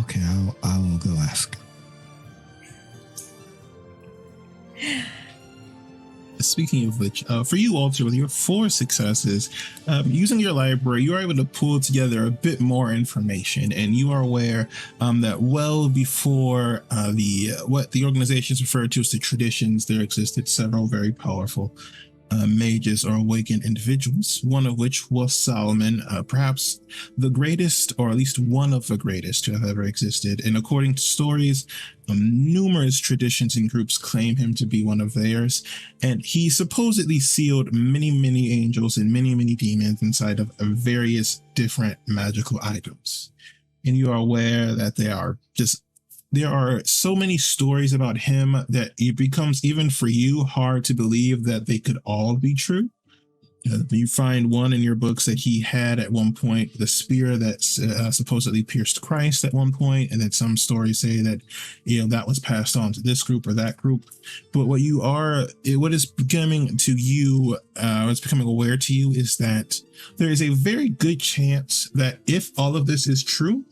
Okay, I will go ask. Speaking of which, for you, Walter, with your 4 successes, using your library, you are able to pull together a bit more information, and you are aware that well before what the organizations refer to as the traditions, there existed several very powerful mages or awakened individuals, one of which was Solomon, perhaps the greatest, or at least one of the greatest to have ever existed. And according to stories, numerous traditions and groups claim him to be one of theirs. And he supposedly sealed many, many angels and many, many demons inside of various different magical items. And you are aware that there are so many stories about him that it becomes, even for you, hard to believe that they could all be true. You find one in your books that he had at one point the spear that supposedly pierced Christ at one point, and then some stories say that that was passed on to this group or that group. But what is becoming to you, what's becoming aware to you, is that there is a very good chance that if all of this is true,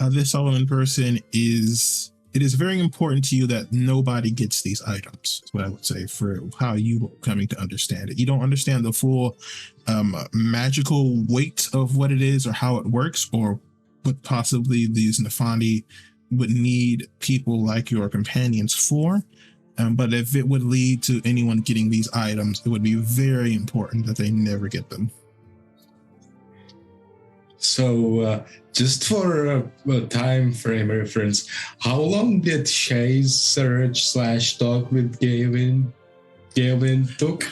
this Solomon person it is very important to you that nobody gets these items, is what I would say, for how you coming to understand it. You don't understand the full magical weight of what it is or how it works, or what possibly these Nefandi would need people like your companions for. But if it would lead to anyone getting these items, it would be very important that they never get them. So, just for a time frame reference, how long did Shay's search/talk with Galewind took?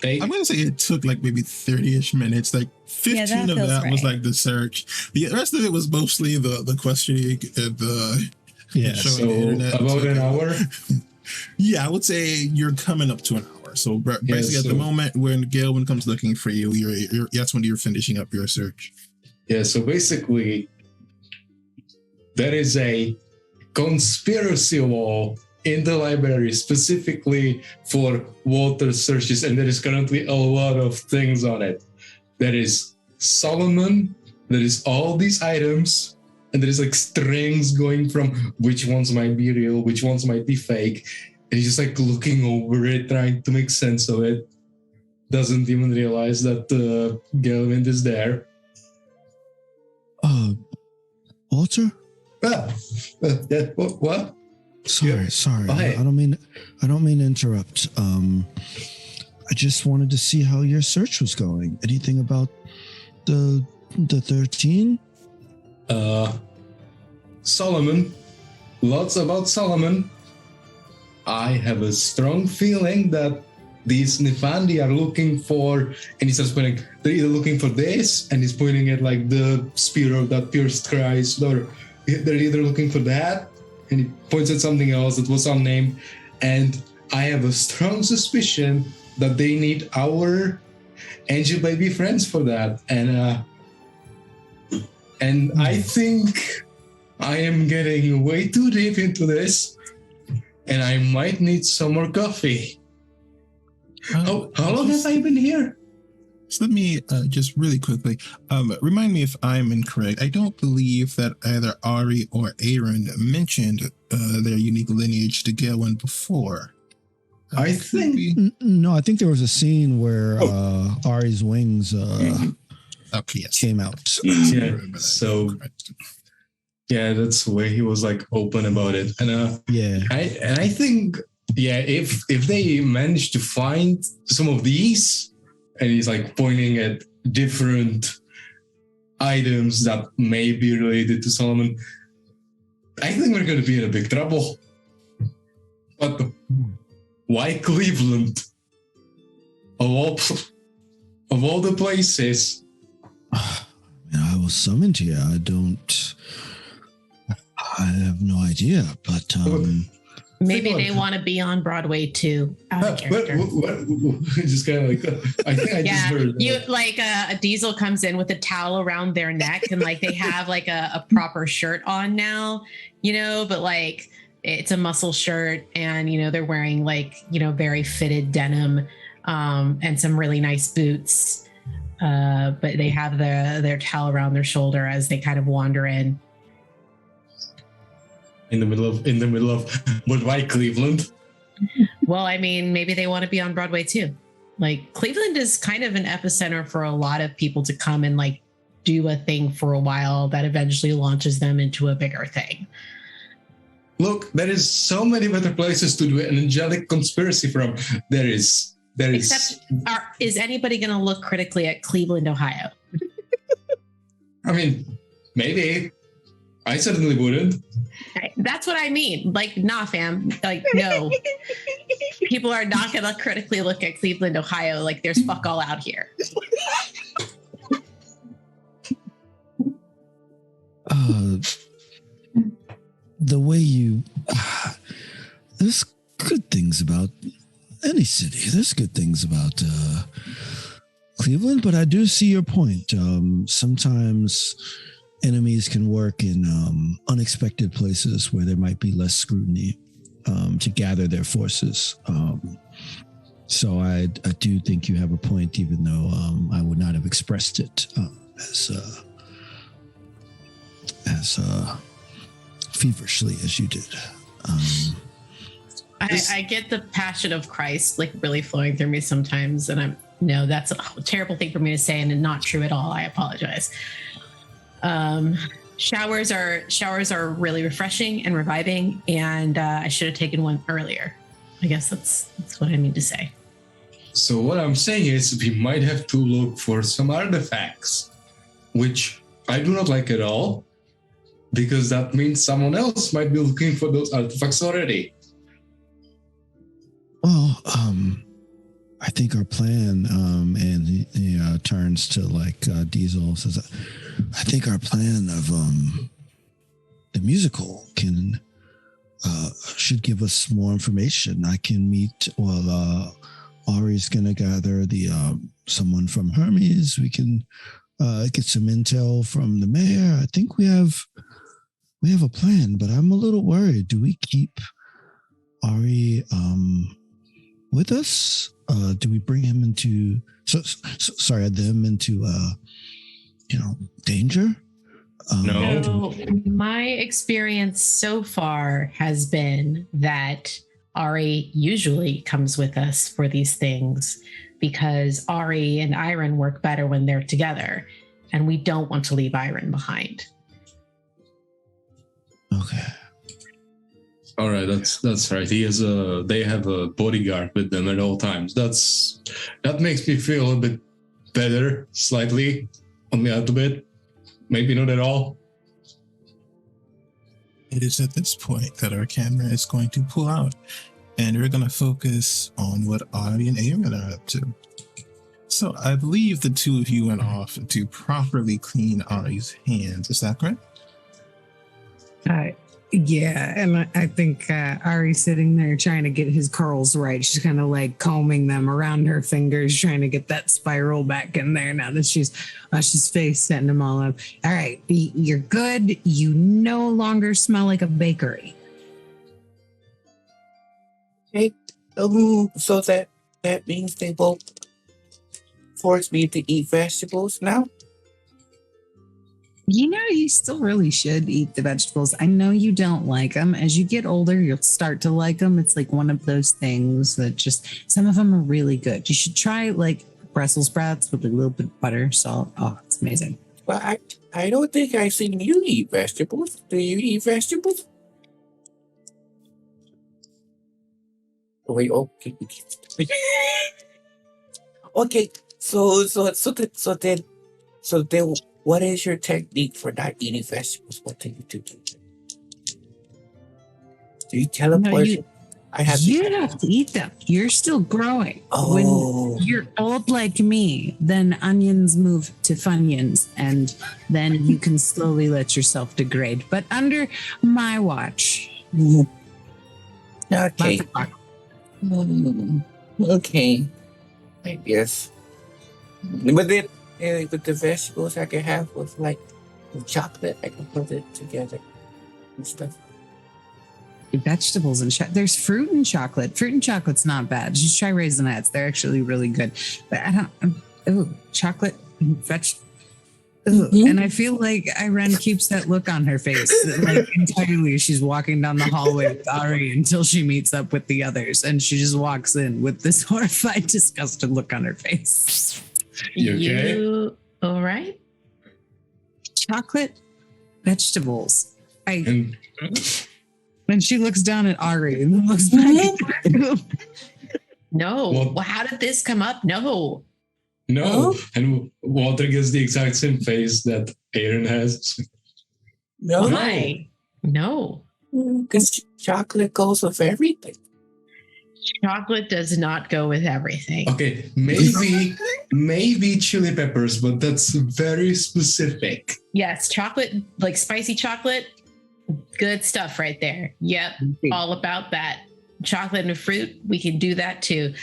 I'm going to say it took like maybe 30-ish minutes. Like 15 of that was like the search. The rest of it was mostly the questioning and the so the internet. About an hour? Yeah, I would say you're coming up to an hour. So basically, at the moment when Galewind comes looking for you, that's when you're finishing up your search. Yeah, so basically, there is a conspiracy wall in the library specifically for water searches, and there is currently a lot of things on it. There is Solomon, there is all these items, and there is like strings going from which ones might be real, which ones might be fake. And he's just like looking over it, trying to make sense of it. Doesn't even realize that Galewind is there. Walter? Yeah, what? Sorry. Hi. I don't mean to interrupt. I just wanted to see how your search was going. Anything about the 13? Solomon. Lots about Solomon. I have a strong feeling that these Nefandi are looking for, and he starts pointing, they're either looking for this, and he's pointing at like the spear that pierced Christ, or they're either looking for that, and he points at something else that was unnamed. And I have a strong suspicion that they need our angel baby friends for that. And I think I am getting way too deep into this, and I might need some more coffee. How long have I been here? So let me just really quickly remind me if I'm incorrect. I don't believe that either Ari or Aaron mentioned their unique lineage to Galewind before. I think No, I think there was a scene where Ari's wings came out. Yeah, so yeah, that's the way he was like open about it. And I think if they manage to find some of these, and he's like pointing at different items that may be related to Solomon, I think we're going to be in a big trouble. But why Cleveland? Of all the places. I was summoned here. I have no idea, but maybe they want to be on Broadway too. Out of character. Just kind of like, I think I just heard. You like a Diesel comes in with a towel around their neck, and like they have like a proper shirt on now, but like it's a muscle shirt, and they're wearing like very fitted denim, and some really nice boots. But they have their towel around their shoulder as they kind of wander in. In the middle of, but why Cleveland? Well, I mean, maybe they want to be on Broadway too. Like Cleveland is kind of an epicenter for a lot of people to come and like do a thing for a while that eventually launches them into a bigger thing. Look, there is so many better places to do an angelic conspiracy from. There is there is. Except, is anybody going to look critically at Cleveland, Ohio? I mean, maybe. I certainly wouldn't. That's what I mean. Like, nah, fam. Like, no. People are not going to critically look at Cleveland, Ohio. Like, there's fuck all out here. The way you... there's good things about any city. There's good things about Cleveland, but I do see your point. Sometimes enemies can work in unexpected places where there might be less scrutiny to gather their forces. So I do think you have a point, even though I would not have expressed it as feverishly as you did. I get the passion of Christ like really flowing through me sometimes, and that's a terrible thing for me to say and not true at all. I apologize. Showers are really refreshing and reviving, and I should have taken one earlier. I guess that's what I mean to say. So what I'm saying is we might have to look for some artifacts, which I do not like at all, because that means someone else might be looking for those artifacts already. Well, I think our plan, and he turns to Diesel, says, I think our plan of the musical should give us more information. I can meet, Ari's going to gather someone from Hermes. We can get some intel from the mayor. I think we have a plan, but I'm a little worried. Do we keep Ari with us? Do we bring him into danger? No. So my experience so far has been that Ari usually comes with us for these things because Ari and Iron work better when they're together, and we don't want to leave Iron behind. Okay. All right, that's right. They have a bodyguard with them at all times. That makes me feel a bit better, slightly, only a little bit, maybe not at all. It is at this point that our camera is going to pull out, and we're going to focus on what Ari and Aaron are up to. So I believe the two of you went off to properly clean Ari's hands. Is that correct? Yeah, and I think Ari's sitting there trying to get his curls right. She's kind of like combing them around her fingers, trying to get that spiral back in there now that she's face setting them all up. All right, you're good. You no longer smell like a bakery. Okay, so that means they both force me to eat vegetables now? You still really should eat the vegetables. I know you don't like them. As you get older, you'll start to like them. It's like one of those things that just, some of them are really good. You should try like Brussels sprouts with a little bit of butter, salt. Oh, it's amazing. Well, I don't think I've seen you eat vegetables. Do you eat vegetables? Wait, okay. Okay, so then what is your technique for not eating vegetables? What do you do? Do you teleport? You have to eat them. You're still growing. Oh. When you're old like me, then onions move to funyuns, and then you can slowly let yourself degrade. But under my watch. Okay. Okay. I guess. But then with the vegetables I can have with chocolate, I can put it together and stuff. Vegetables and there's fruit and chocolate. Fruit and chocolate's not bad. Just try raisinets. They're actually really good. But chocolate and vegetables. Mm-hmm. And I feel like Irene keeps that look on her face, like entirely. She's walking down the hallway with Ari until she meets up with the others, and she just walks in with this horrified, disgusted look on her face. You okay? You all right? Chocolate, vegetables. And she looks down at Ari and then looks back at you. No. Well- Well, how did this come up? No. No, Huh? and Walter gets the exact same face that Aaron has. No, Why? No. because chocolate goes with everything. Chocolate does not go with everything. Okay, maybe chili peppers, but that's very specific. Yes, chocolate, like spicy chocolate, good stuff right there. Yep, all about that. Chocolate and fruit, we can do that too.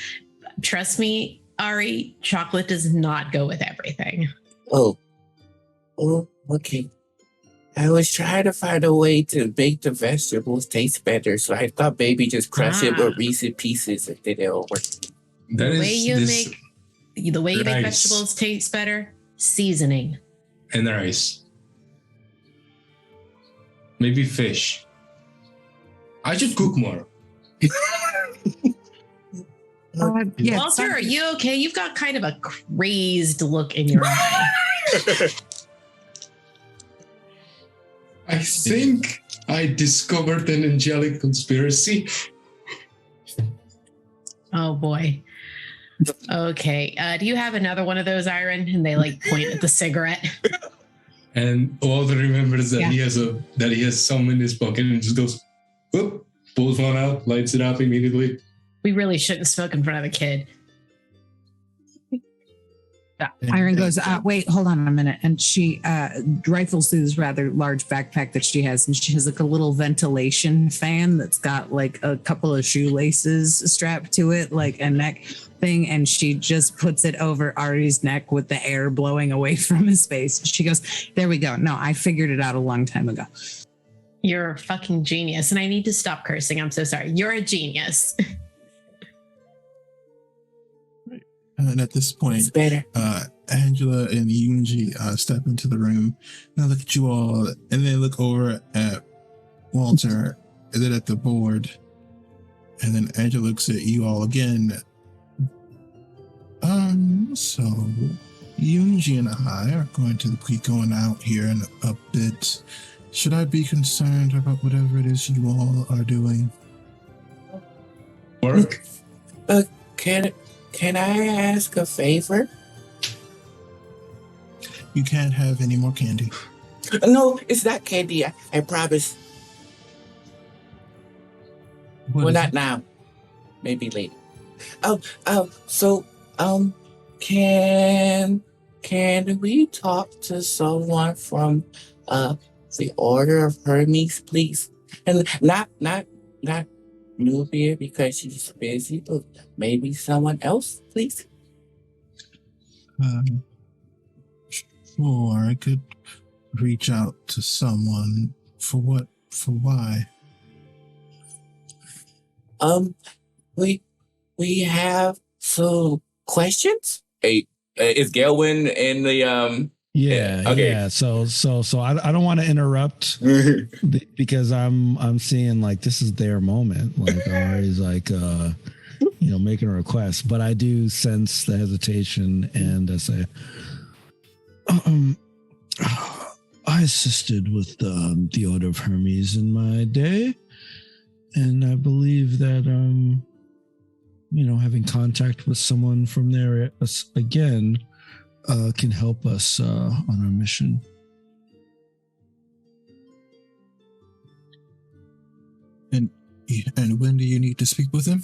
Trust me, Ari, chocolate does not go with everything. Oh, okay. I was trying to find a way to make the vegetables taste better, so I thought maybe just crush it with Reese's Pieces and then it'll work. That The is way you this make rice. vegetables taste better, seasoning. and rice. Maybe fish. I should cook more. Yeah, Walter, are you okay? You've got kind of a crazed look in your eye. I think I discovered an angelic conspiracy. Oh boy. Okay. Do you have another one of those, Iron? And they like point at the cigarette. And Walter remembers that he has some in his pocket and just goes, whoop, pulls one out, lights it up immediately. We really shouldn't smoke in front of a kid. Iron goes, wait, hold on a minute. And she rifles through this rather large backpack that she has. And she has like a little ventilation fan that's got like a couple of shoelaces strapped to it, like a neck thing. And she just puts it over Ari's neck with the air blowing away from his face. She goes, there we go. No, I figured it out a long time ago. You're a fucking genius. And I need to stop cursing. I'm so sorry. You're a genius. And at this point, It's better. Angela and Yunji step into the room. And I look at you all, and then look over at Walter, and then at the board. And then Angela looks at you all again. So Yunji and I are going to be going out here in a bit. Should I be concerned about whatever it is you all are doing? Work? Can I ask a favor? You can't have any more candy. No, it's not candy. I promise. What Well, is not it? now. Maybe later. Can we talk to someone from the Order of Hermes, please? And not Nubia because she's busy, but maybe someone else, please. Sure, I could reach out to someone. For what? For why? We have some questions. Hey, is Galewind in the Yeah. Okay. Yeah. So I don't want to interrupt because I'm seeing like this is their moment. Like Ari's like making a request, but I do sense the hesitation and I say, I assisted with the Order of Hermes in my day, and I believe that having contact with someone from there again can help us on our mission. And when do you need to speak with him?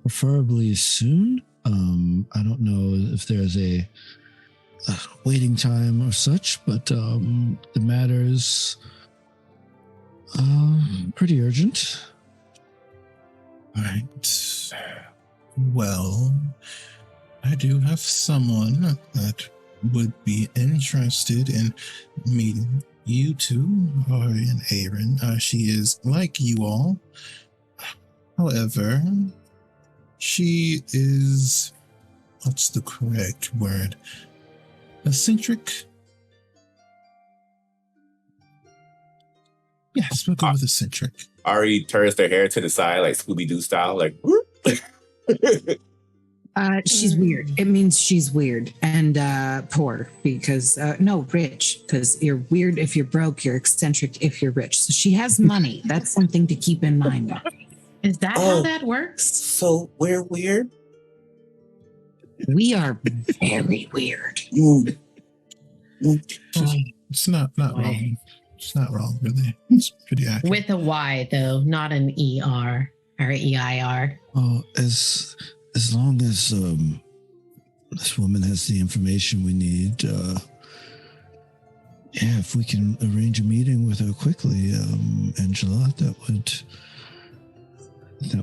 Preferably soon. I don't know if there's a waiting time or such, but the matter's pretty urgent. All right. Well, I do have someone that would be interested in meeting you two, Ari and Aaron. She is like you all. However, she is, what's the correct word? Eccentric? Yes, we'll go with eccentric. Ari turns their hair to the side like Scooby-Doo style, like She's weird. It means she's weird and poor because rich because you're weird if you're broke, you're eccentric if you're rich. So she has money. That's something to keep in mind. Is that how that works? So we're weird? We are very weird. Mm. It's not wrong. It's not wrong, really. It's pretty accurate. With a Y, though, not an ER or EIR. Oh, as long as this woman has the information we need, if we can arrange a meeting with her quickly, Angela, that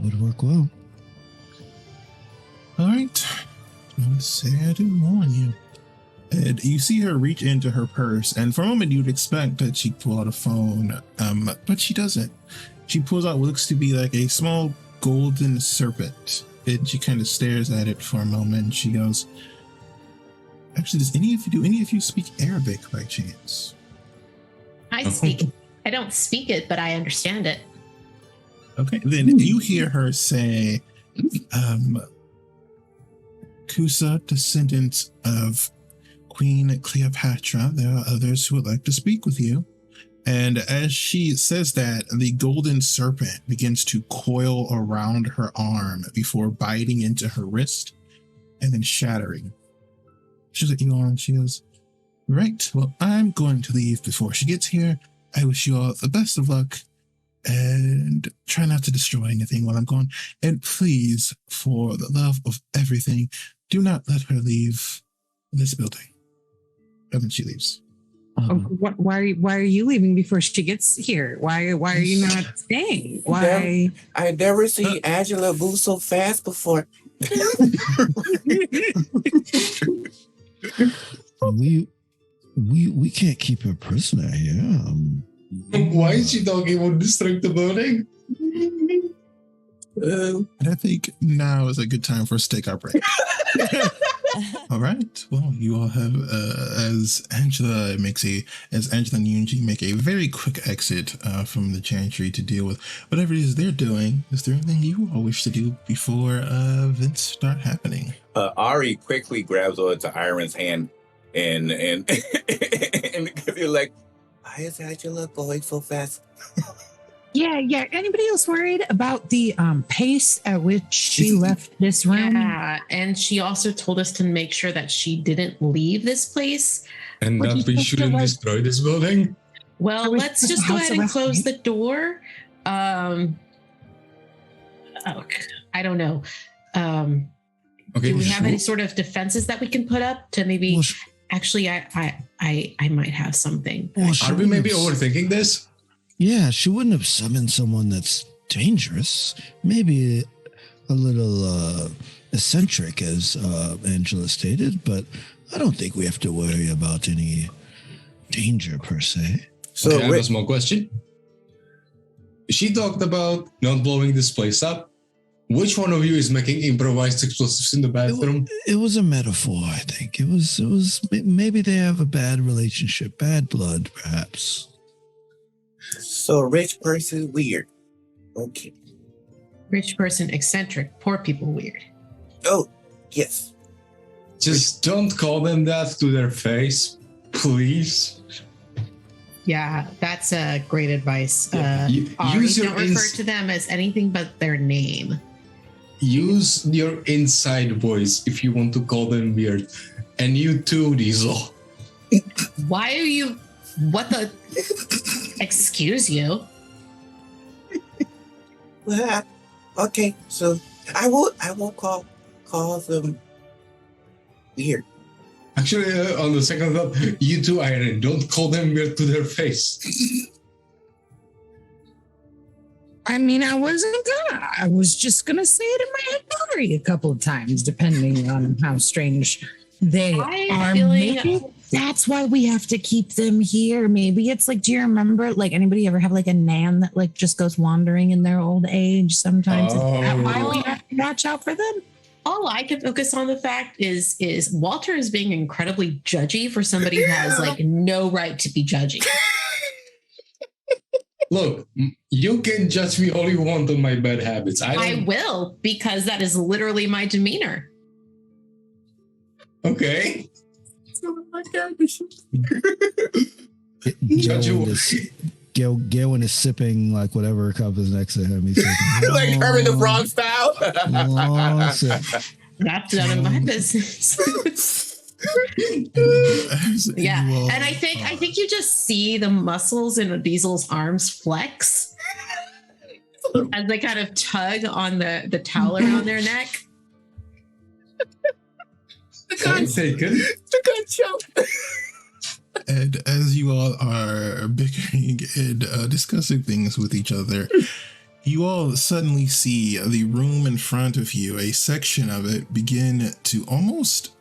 would work well. All right. Let's say I didn't warn you. And you see her reach into her purse, and for a moment you'd expect that she'd pull out a phone, but she doesn't. She pulls out what looks to be like a small golden serpent, and she kind of stares at it for a moment. She goes, "Actually, do any of you speak Arabic by chance?" I speak. I don't speak it, but I understand it. Okay, then you hear her say, "Kusa, descendant of Queen Cleopatra, there are others who would like to speak with you." And as she says that, the golden serpent begins to coil around her arm before biting into her wrist and then shattering. She looks at you all and she goes, "Right, well, I'm going to leave before she gets here. I wish you all the best of luck and try not to destroy anything while I'm gone. And please, for the love of everything, do not let her leave this building." And then she leaves. Why are you leaving before she gets here? Why are you not staying? Why? I never seen Angela move so fast before. We can't keep her prisoner here. Why is she talking about destroying the building? And I think now is a good time for us to take our break. All right. Well, you all have, as Angela and Yunji make a very quick exit from the chantry to deal with whatever it is they're doing. Is there anything you all wish to do before events start happening? Ari quickly grabs onto Iron's hand and because you're like, Why is Angela going so fast? Yeah. Anybody else worried about the pace at which she left this room? Yeah, and she also told us to make sure that she didn't leave this place. And But that you we said shouldn't there was- destroy this building? Well, Are we let's supposed just to go house ahead and arrest close me? the door. I don't know. Okay, Do we have any sure. sort of defenses that we can put up to maybe? Well, Actually, I might have something. Are we maybe overthinking this? Yeah, she wouldn't have summoned someone that's dangerous. Maybe a little eccentric, as Angela stated, but I don't think we have to worry about any danger per se. So Okay, I have a Rick, small question. She talked about not blowing this place up. Which one of you is making improvised explosives in the bathroom? It was a metaphor, I think. It was maybe they have a bad relationship, bad blood, perhaps. so rich person weird. Okay. Rich person eccentric, poor people weird. Oh, yes. Just don't call them that to their face, please. Yeah, that's great advice. Yeah, Ari, use your don't refer to them as anything but their name. Use your inside voice if you want to call them weird. And you too, Diesel. Why are you? What the? Excuse you. Well, okay, so I won't call them weird. Actually, on the second thought, you too, Iron. Don't call them weird to their face. I mean, I wasn't gonna. I was just gonna say it in my head memory a couple of times, depending on how strange they I'm are. feeling- Maybe that's why we have to keep them here. Maybe it's like, do you remember, like, anybody ever have like a nan that like just goes wandering in their old age? Sometimes is that why we have to watch out for them? All I can focus on the fact is Walter is being incredibly judgy for somebody who has like no right to be judgy. Look, you can judge me all you want on my bad habits. I will, because that is literally my demeanor. Okay. Galewind is, Galewind is sipping like whatever cup is next to him. He's like Kermit the Frog style. long sip. That's none of my business. Yeah, and I think you just see the muscles in Diesel's arms flex as they kind of tug on the towel around their neck. The good joke. And as you all are bickering and discussing things with each other, you all suddenly see the room in front of you, a section of it begin to almost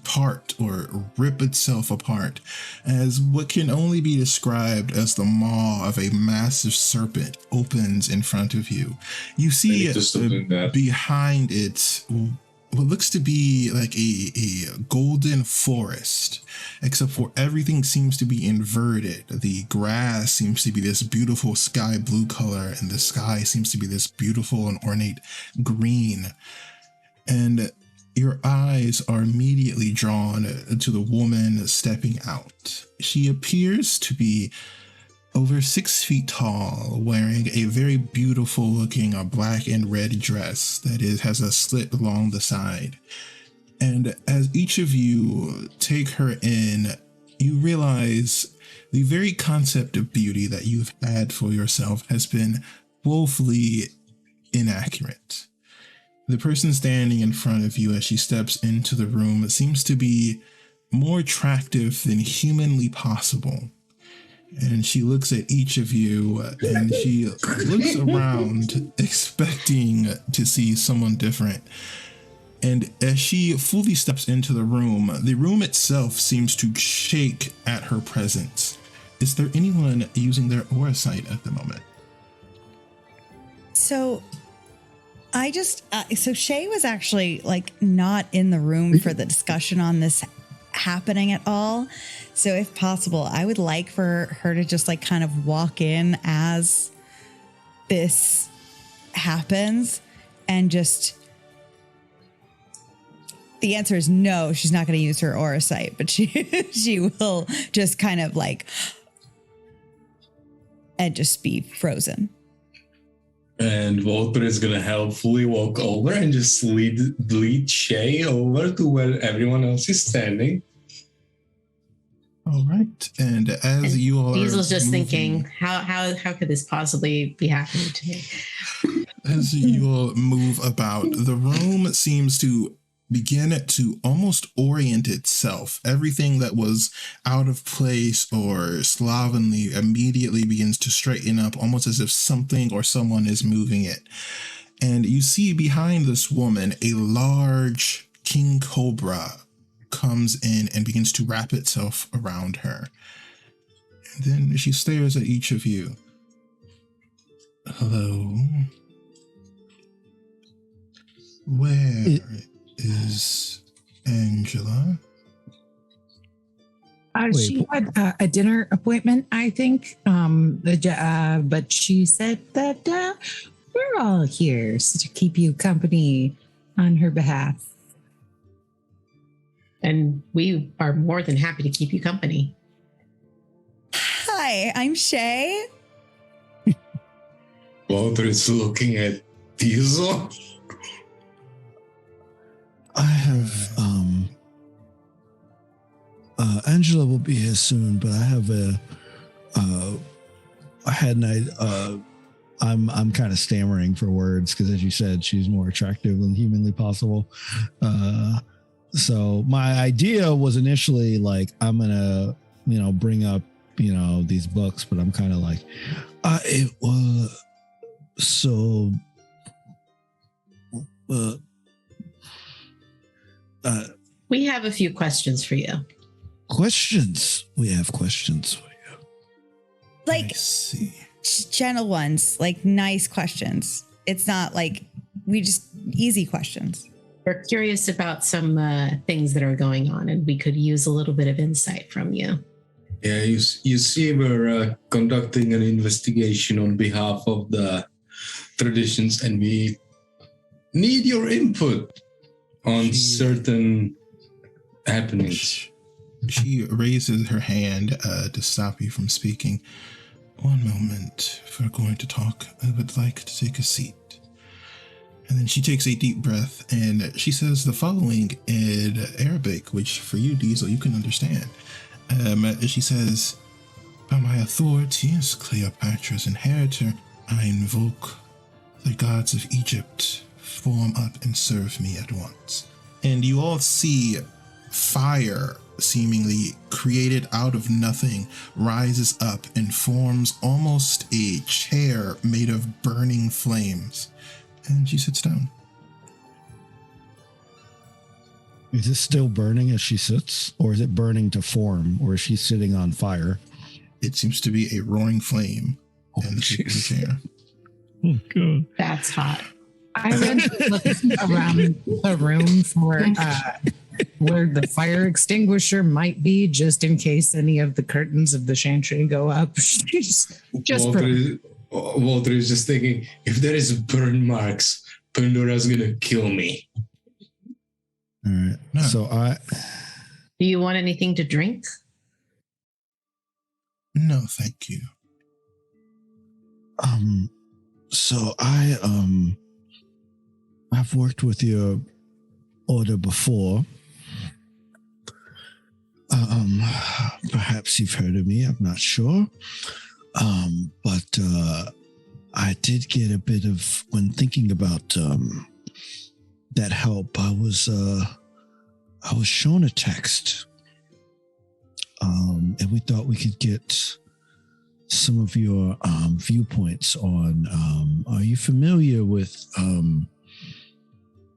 part or rip itself apart as what can only be described as the maw of a massive serpent opens in front of you. You see behind it what looks to be like a golden forest, except for everything seems to be inverted. The grass seems to be this beautiful sky blue color, and the sky seems to be this beautiful and ornate green. And your eyes are immediately drawn to the woman stepping out. She appears to be over 6 feet tall, wearing a very beautiful looking black and red dress that has a slit along the side. And as each of you take her in, you realize the very concept of beauty that you've had for yourself has been woefully inaccurate. The person standing in front of you as she steps into the room seems to be more attractive than humanly possible. And she looks at each of you and she looks around expecting to see someone different. And as she fully steps into the room itself seems to shake at her presence. Is there anyone using their aura sight at the moment? So so Shay was actually like not in the room for the discussion on this happening at all. So if possible, I would like for her to just like kind of walk in as this happens and just, the answer is no, she's not going to use her aura sight, but she will just kind of like, and just be frozen. And Walter is going to helpfully walk over and just lead Shay over to where everyone else is standing. All right. And as you all Diesel's just moving, thinking, how could this possibly be happening to me? As you all move about, the room seems to begin to almost orient itself. Everything that was out of place or slovenly immediately begins to straighten up, almost as if something or someone is moving it. And you see behind this woman, a large king cobra comes in and begins to wrap itself around her. And then she stares at each of you. Hello. Where is Angela? She had a dinner appointment, I think. But she said that we're all here to keep you company on her behalf. And we are more than happy to keep you company. Hi, I'm Shay. Walter is looking at Diesel. I have Angela will be here soon, but I have I'm kind of stammering for words because, as you said, she's more attractive than humanly possible. So my idea was initially like, I'm gonna, bring up, these books, but I'm kind of like, it was so. We have a few questions for you. Questions. We have questions for you. Like, I see. gentle ones, like nice questions. It's not like easy questions. We're curious about some things that are going on, and we could use a little bit of insight from you. Yeah, you see, we're conducting an investigation on behalf of the traditions, and we need your input on certain happenings. She raises her hand to stop you from speaking. One moment. If we're going to talk, I would like to take a seat. And then she takes a deep breath and she says the following in Arabic, which for you, Diesel, you can understand. She says, by my authority as Cleopatra's inheritor, I invoke the gods of Egypt, form up and serve me at once. And you all see fire seemingly created out of nothing rises up and forms almost a chair made of burning flames. And she sits down. Is it still burning as she sits, or is it burning to form, or is she sitting on fire? It seems to be a roaring flame in the chair. Oh, God. That's hot. I went to look around the room for where the fire extinguisher might be, just in case any of the curtains of the chantry go up. just Walter is just thinking, if there is burn marks, Pandora's gonna kill me. All right. No. So Do you want anything to drink? No, thank you. So I've worked with your order before. Perhaps you've heard of me, I'm not sure. But I did get a bit of, when thinking about that help, I was shown a text. And we thought we could get some of your viewpoints on, are you familiar with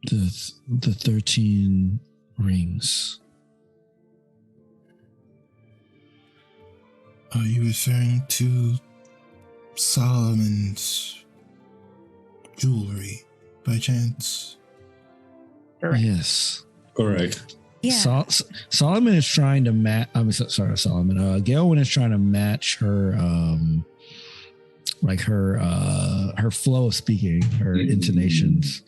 the 13 rings? Are you referring to Solomon's jewelry by chance? Yes. Correct. Yeah. Solomon is trying to match. I'm sorry, Solomon. Galewind is trying to match her, her flow of speaking, her intonations.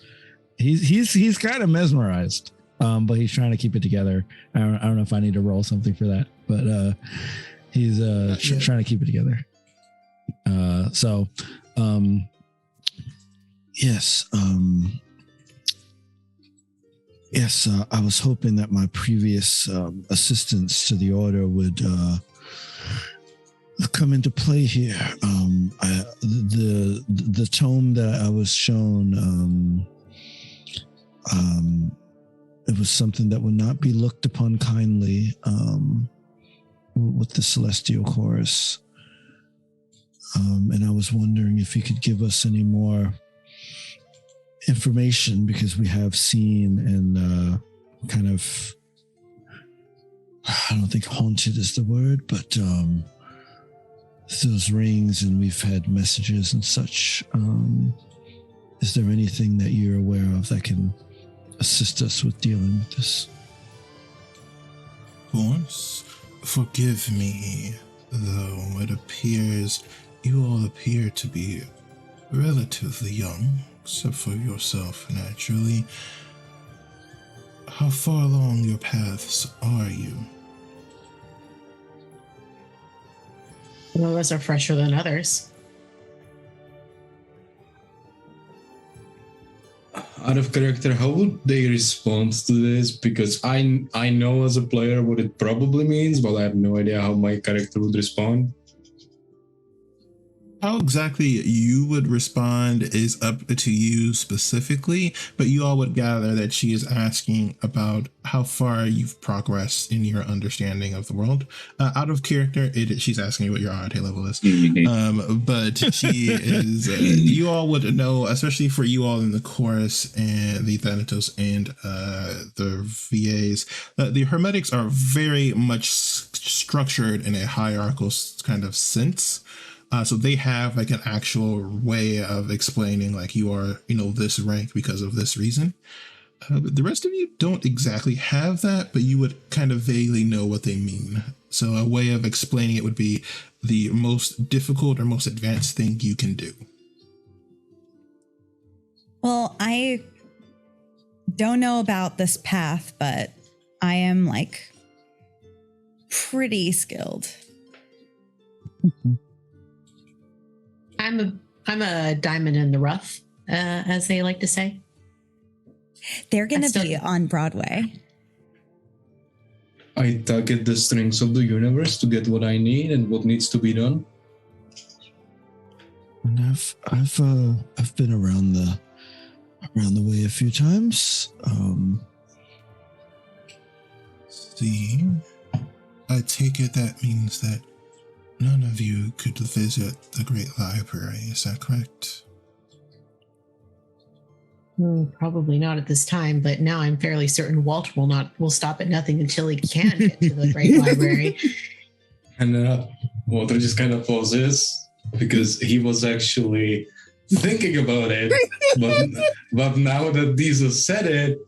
He's kind of mesmerized, but he's trying to keep it together. I don't know if I need to roll something for that, but he's trying to keep it together. Yes, I was hoping that my previous assistance to the order would come into play here. The tome that I was shown, it was something that would not be looked upon kindly with the Celestial Chorus. And I was wondering if you could give us any more information, because we have seen and kind of, I don't think haunted is the word, but those rings, and we've had messages and such. Is there anything that you're aware of that can assist us with dealing with this? Of course. Forgive me, though it appears you all appear to be relatively young, except for yourself, naturally. How far along your paths are you? Some of us are fresher than others. Out of character, how would they respond to this? Because I know as a player what it probably means, but I have no idea how my character would respond. How exactly you would respond is up to you specifically, but you all would gather that she is asking about how far you've progressed in your understanding of the world. Out of character, she's asking you what your RT level is. But she is, you all would know, especially for you all in the chorus and the Thanatos and the VAs, the Hermetics are very much structured in a hierarchical kind of sense. So they have like an actual way of explaining, like, you are, this rank because of this reason. But the rest of you don't exactly have that, but you would kind of vaguely know what they mean. So a way of explaining it would be the most difficult or most advanced thing you can do. Well, I don't know about this path, but I am like pretty skilled. I'm a diamond in the rough, as they like to say. They're going to be on Broadway. I tug at the strings of the universe to get what I need and what needs to be done. And I've been around the way a few times. See, I take it that means that none of you could visit the Great Library. Is that correct? Probably not at this time, but now I'm fairly certain Walt will stop at nothing until he can get to the Great Library. And Walter just kind of pauses because he was actually thinking about it. but now that Diesel said it,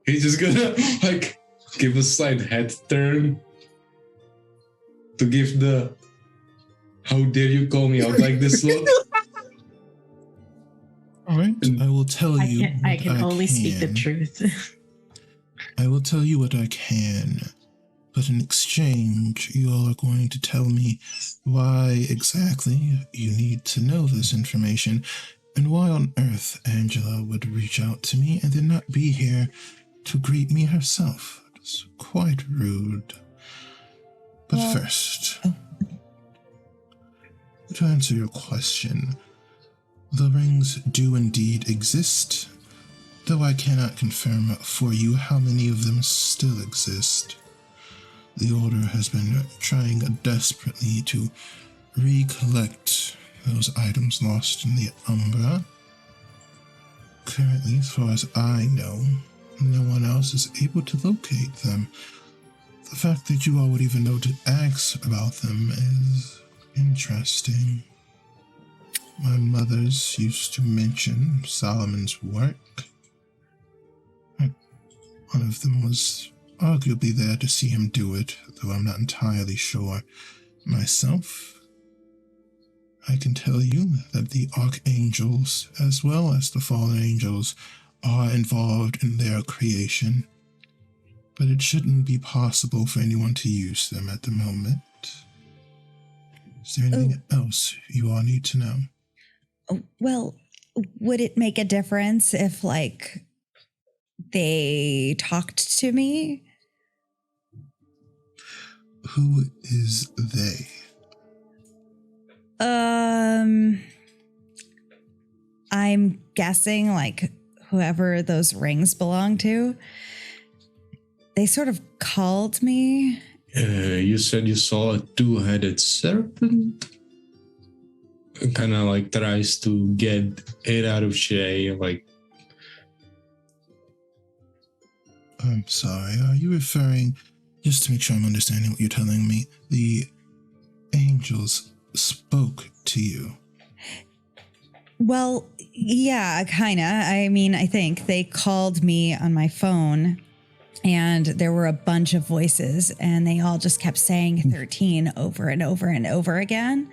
he's just gonna like give a slight head turn to give the "How dare you call me out like this" look. All right, I will tell you. I can only speak the truth. I will tell you what I can, but in exchange, you all are going to tell me why exactly you need to know this information, and why on earth Angela would reach out to me and then not be here to greet me herself. It's quite rude. But first, to answer your question, the rings do indeed exist, though I cannot confirm for you how many of them still exist. The Order has been trying desperately to recollect those items lost in the Umbra. Currently, as far as I know, no one else is able to locate them. The fact that you all would even know to ask about them is interesting. My mothers used to mention Solomon's work. One of them was arguably there to see him do it, though I'm not entirely sure myself. I can tell you that the archangels, as well as the fallen angels, are involved in their creation, but it shouldn't be possible for anyone to use them at the moment. Is there anything else you all need to know? Well, would it make a difference if, like, they talked to me? Who is they? I'm guessing, like, whoever those rings belong to. They sort of called me. You said you saw a two-headed serpent? Kind of like tries to get it out of Shay, like. I'm sorry, are you referring, just to make sure I'm understanding what you're telling me, the angels spoke to you? Well, yeah, kind of. I mean, I think they called me on my phone and there were a bunch of voices and they all just kept saying 13 over and over and over again.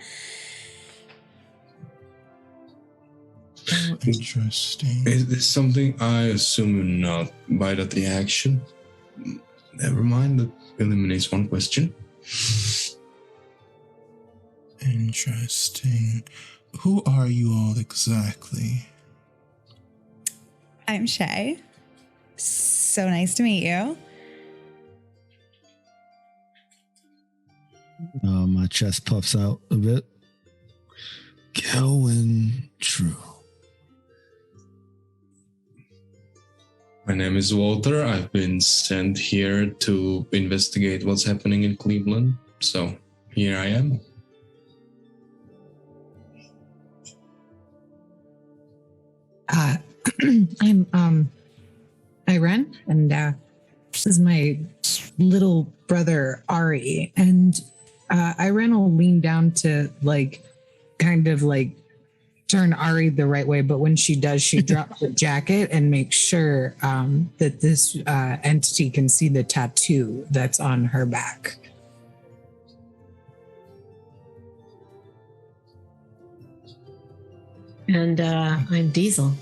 Oh, interesting. Is this something I assume not by that reaction? Never mind, that eliminates one question. Interesting. Who are you all exactly? I'm Shay. So nice to meet you. My chest puffs out a bit. Galewind True. My name is Walter. I've been sent here to investigate what's happening in Cleveland. So here I am. I'm Irene, and this is my little brother Ari. And Irene will lean down to kind of turn Ari the right way, but when she does, she drops the jacket and makes sure that this entity can see the tattoo that's on her back. And I'm Diesel.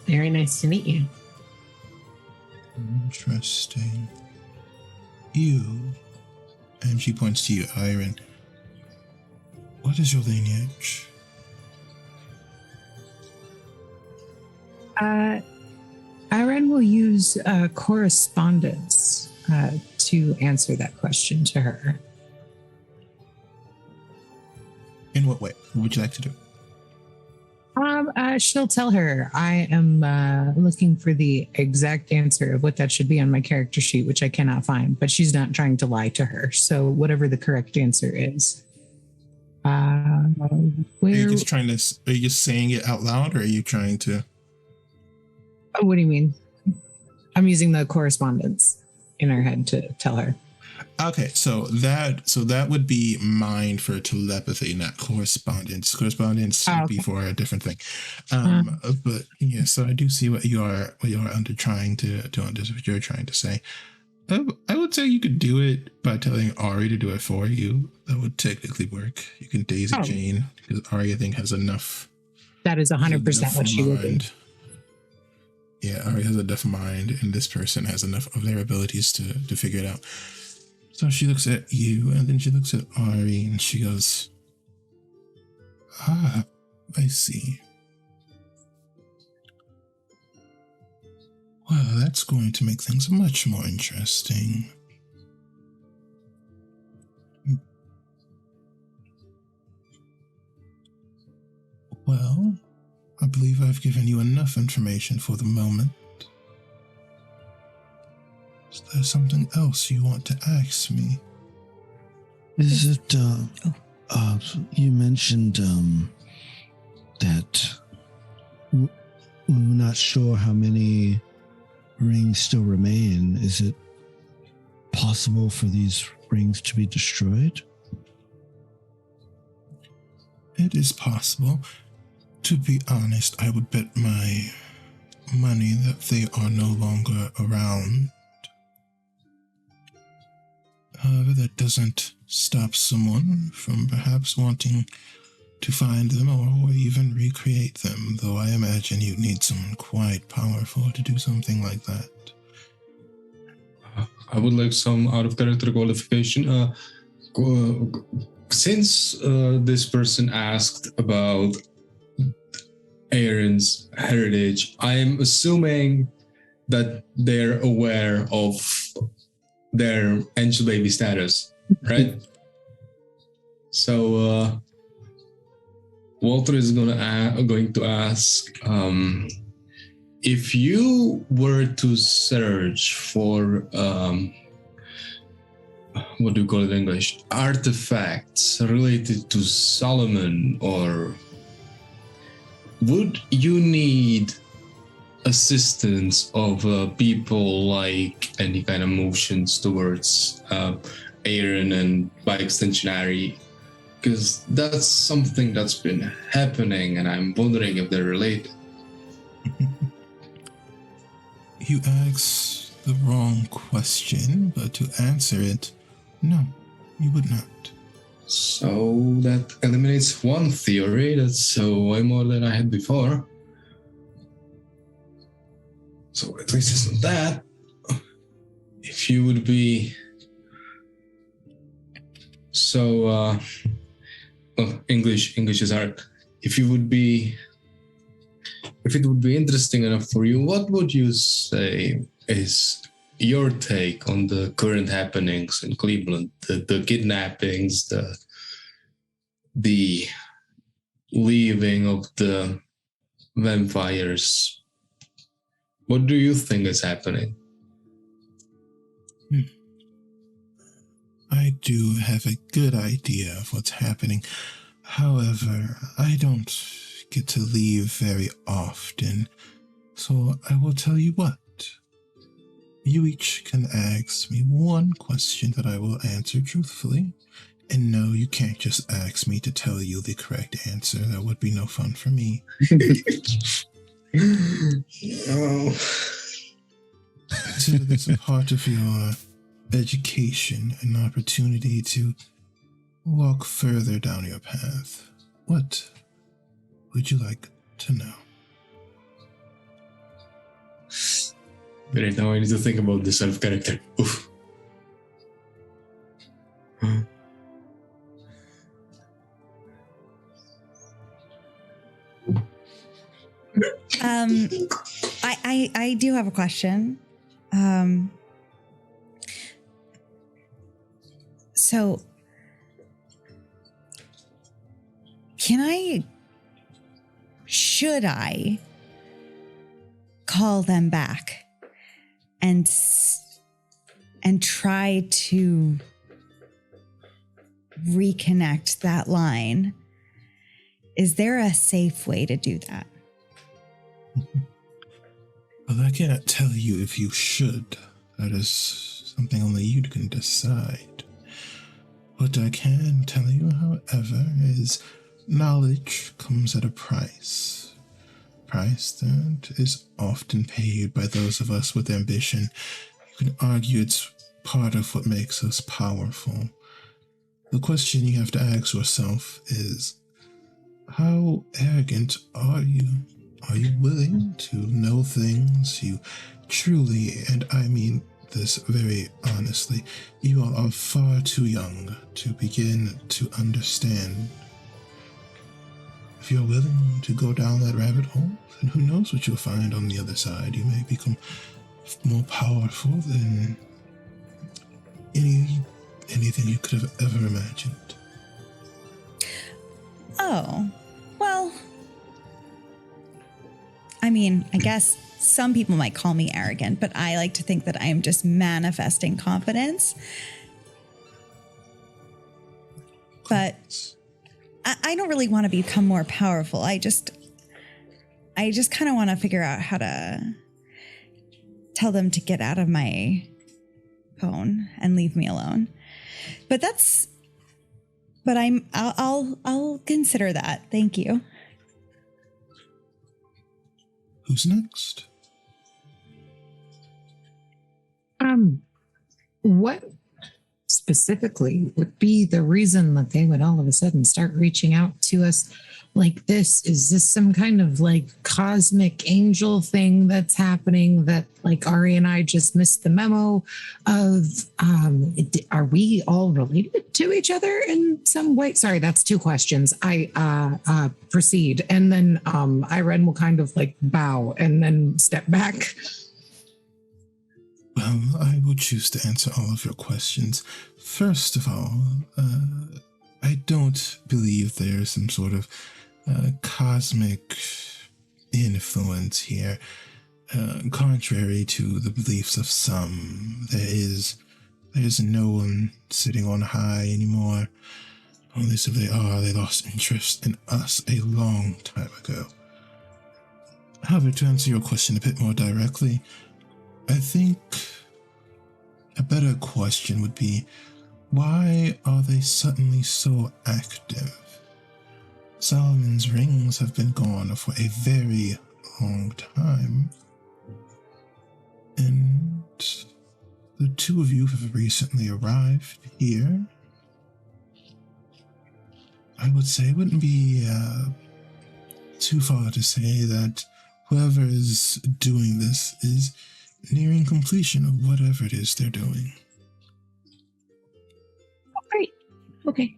Very nice to meet you. Interesting. You, and she points to you, Irene. What is your lineage? Aaron will use correspondence to answer that question to her. In what way? What would you like to do? She'll tell her I am looking for the exact answer of what that should be on my character sheet, which I cannot find, but she's not trying to lie to her. So whatever the correct answer is. Are Where? you just trying to? Are you just saying it out loud, or are you trying to? Oh, what do you mean? I'm using the correspondence in her head to tell her. Okay, so that would be mine for telepathy, not correspondence. Correspondence would be for a different thing. But yeah, so I do see what you are under trying to what you're trying to say. I would say you could do it by telling Ari to do it for you. That would technically work. You can daisy chain because Ari, I think, has enough. That is 100% what she will do. Yeah, Ari has enough mind, and this person has enough of their abilities to figure it out. So she looks at you, and then she looks at Ari, and she goes, "Ah, I see. Well, that's going to make things much more interesting. Well, I believe I've given you enough information for the moment. Is there something else you want to ask me?" Is it, you mentioned, that we're not sure how many rings still remain. Is it possible for these rings to be destroyed? It is possible. To be honest, I would bet my money that they are no longer around. However, that doesn't stop someone from perhaps wanting to find them or even recreate them, though I imagine you need someone quite powerful to do something like that. I would like some out of character qualification. Since this person asked about Aaron's heritage, I'm assuming that they're aware of their angel baby status, right? So Walter is going to ask, if you were to search for what do you call it in English? Artifacts related to Solomon, or would you need assistance of people like any kind of motions towards Aaron and by extension Ari? Because that's something that's been happening and I'm wondering if they're related. You asked the wrong question, but to answer it, no, you would not. So that eliminates one theory. That's way more than I had before. So at least it's not that. If you would be so English is hard. If it would be interesting enough for you, what would you say is your take on the current happenings in Cleveland? The kidnappings, the leaving of the vampires. What do you think is happening? I do have a good idea of what's happening. However, I don't get to leave very often, so I will tell you what. You each can ask me one question that I will answer truthfully. And no, you can't just ask me to tell you the correct answer. That would be no fun for me. Oh. Consider this a part of your education, an opportunity to walk further down your path. What would you like to know? Right now I need to think about the self-character. Oof. I do have a question. So should I call them back and try to reconnect that line? Is there a safe way to do that? Well, I cannot tell you if you should. That is something only you can decide. What I can tell you, however, is knowledge comes at a price. Price that is often paid by those of us with ambition. You can argue it's part of what makes us powerful. The question you have to ask yourself is, how arrogant are you? Are you willing to know things you truly, and I mean this very honestly, you all are far too young to begin to understand? If you're willing to go down that rabbit hole, then who knows what you'll find on the other side. You may become more powerful than anything you could have ever imagined. Oh, well, I mean, I guess some people might call me arrogant, but I like to think that I am just manifesting confidence. But I don't really want to become more powerful. I just kind of want to figure out how to tell them to get out of my phone and leave me alone. But I'll consider that. Thank you. Who's next? What specifically would be the reason that they would all of a sudden start reaching out to us like this? Is this some kind of like cosmic angel thing that's happening that like Ari and I just missed the memo of? Are we all related to each other in some way? Sorry, that's two questions. I proceed, and then Irene will kind of like bow and then step back. Well, I will choose to answer all of your questions. First of all, I don't believe there's some sort of cosmic influence here. Contrary to the beliefs of some, there's no one sitting on high anymore. At least if they are, they lost interest in us a long time ago. However, to answer your question a bit more directly, I think a better question would be, why are they suddenly so active? Solomon's rings have been gone for a very long time, and the two of you have recently arrived here. I would say it wouldn't be too far to say that whoever is doing this is nearing completion of whatever it is they're doing. Great. Okay.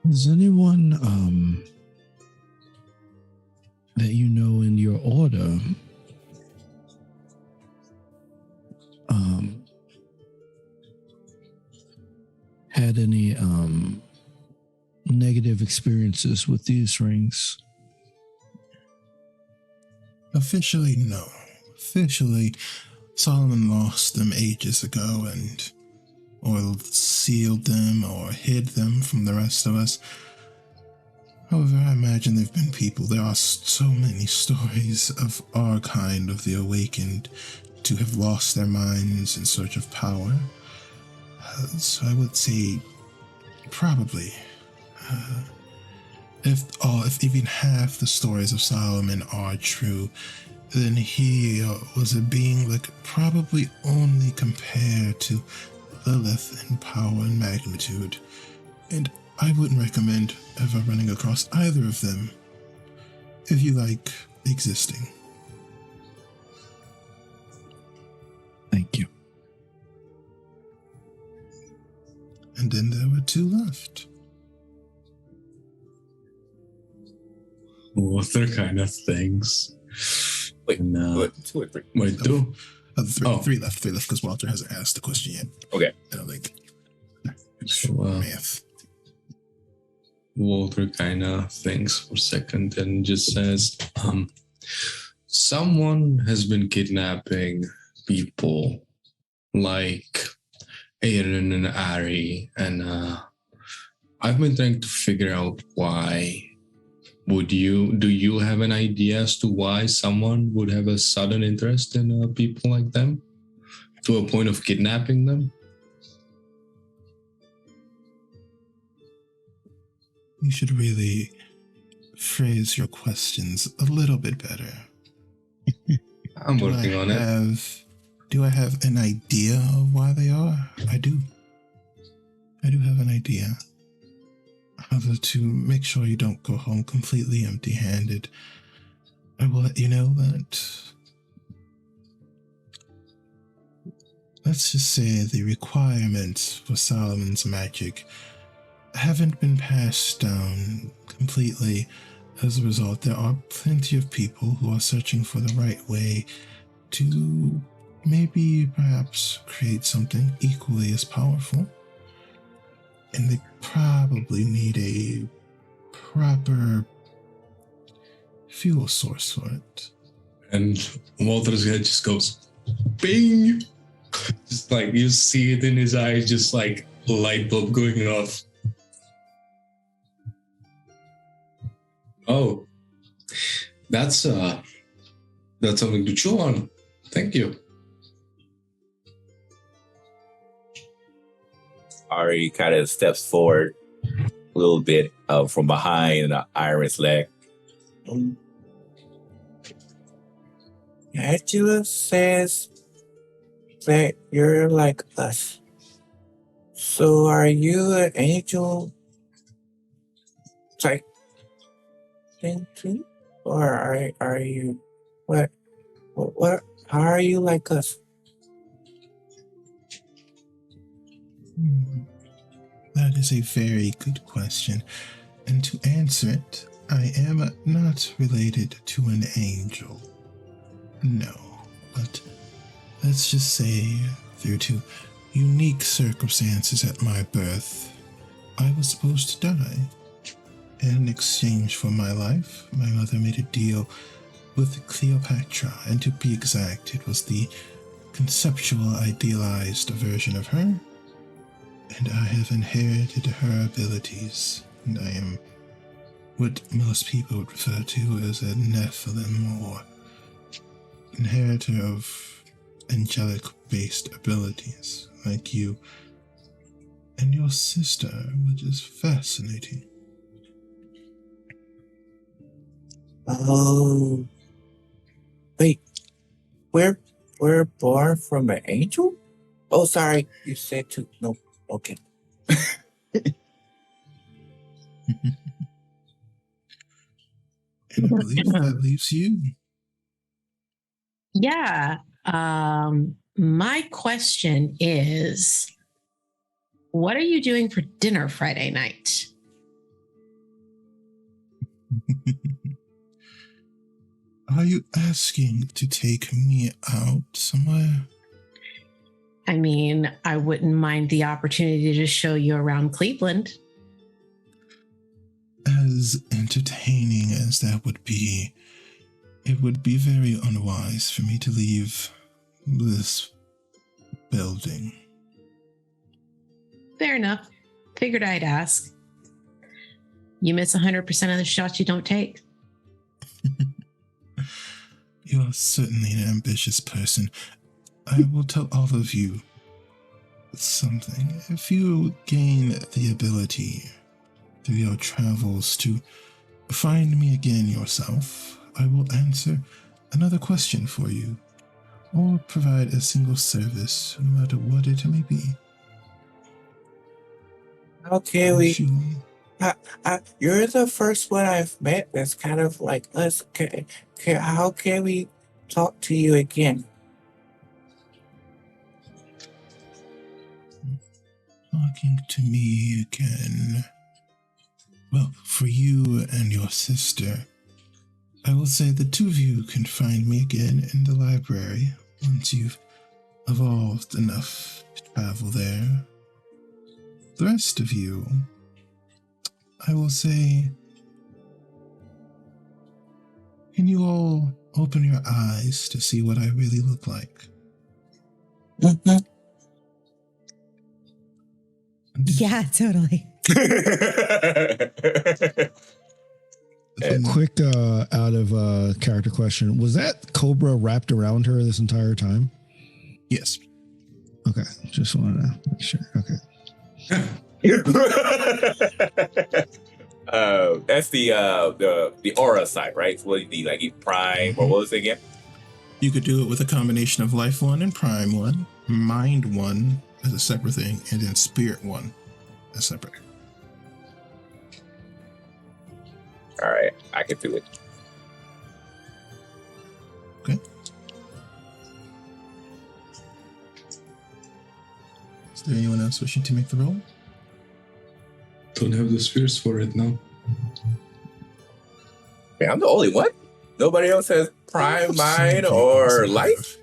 Does anyone that you know in your order had any negative experiences with these rings? Officially, no. Officially, Solomon lost them ages ago and or sealed them or hid them from the rest of us. However, I imagine there have been people. There are so many stories of our kind of the awakened to have lost their minds in search of power. So I would say probably if even half the stories of Solomon are true, then he was a being that could probably only compare to Lilith in power and magnitude. And I wouldn't recommend ever running across either of them if you like existing. Thank you. And then there were two left. Water kind of things. Wait, And, what, 2 or 3? wait, two? Three left, because Walter hasn't asked the question yet. Okay. So, Math. water kind of things for a second and just says, someone has been kidnapping people like Aaron and Ari, and I've been trying to figure out why. Do you have an idea as to why someone would have a sudden interest in people like them to a point of kidnapping them? You should really phrase your questions a little bit better. I'm working on it. Do I have an idea of why they are? I do. I do have an idea. However, to make sure you don't go home completely empty-handed, I will let you know that, let's just say, the requirements for Solomon's magic haven't been passed down completely. As a result, there are plenty of people who are searching for the right way to maybe perhaps create something equally as powerful. And they probably need a proper fuel source for it. And Walter's head just goes, bing! Just like you see it in his eyes, just like light bulb going off. Oh, that's something to chew on. Thank you. Ari kind of steps forward a little bit from behind Iris' leg. Angela says that you're like us. So are you an angel type thing too? Or are you what how are you like us? That is a very good question. And to answer it, I am not related to an angel. No, but let's just say, due to unique circumstances at my birth, I was supposed to die. And in exchange for my life, my mother made a deal with Cleopatra, and to be exact, it was the conceptual idealized version of her. And I have inherited her abilities, and I am what most people would refer to as a Nephilim, or inheritor of angelic-based abilities, like you and your sister, which is fascinating. Oh, wait, we're born from an angel? Oh, sorry, you said to no. Okay. And I believe that leaves you. Yeah. My question is, what are you doing for dinner Friday night? Are you asking to take me out somewhere? I mean, I wouldn't mind the opportunity to show you around Cleveland. As entertaining as that would be, it would be very unwise for me to leave this building. Fair enough. Figured I'd ask. You miss 100% of the shots you don't take. You are certainly an ambitious person. I will tell all of you something. If you gain the ability through your travels to find me again yourself, I will answer another question for you, or provide a single service, no matter what it may be. How can we? You- You're the first one I've met that's kind of like us. How can we talk to you again? Talking to me again. Well, for you and your sister, I will say the two of you can find me again in the library once you've evolved enough to travel there. The rest of you, I will say, can you all open your eyes to see what I really look like? Yeah, totally. Quick out of character question. Was that cobra wrapped around her this entire time? Yes. Okay. Just wanted to make sure. Okay. That's the aura side, right? So what you need, like prime, or what was it again? You could do it with a combination of life one and prime one, mind one as a separate thing, and then spirit one as separate. All right, I can do it. Okay. Is there anyone else wishing to make the roll? Don't have the spirits for it now. Okay, I'm the only one. Nobody else has prime, mind, or life.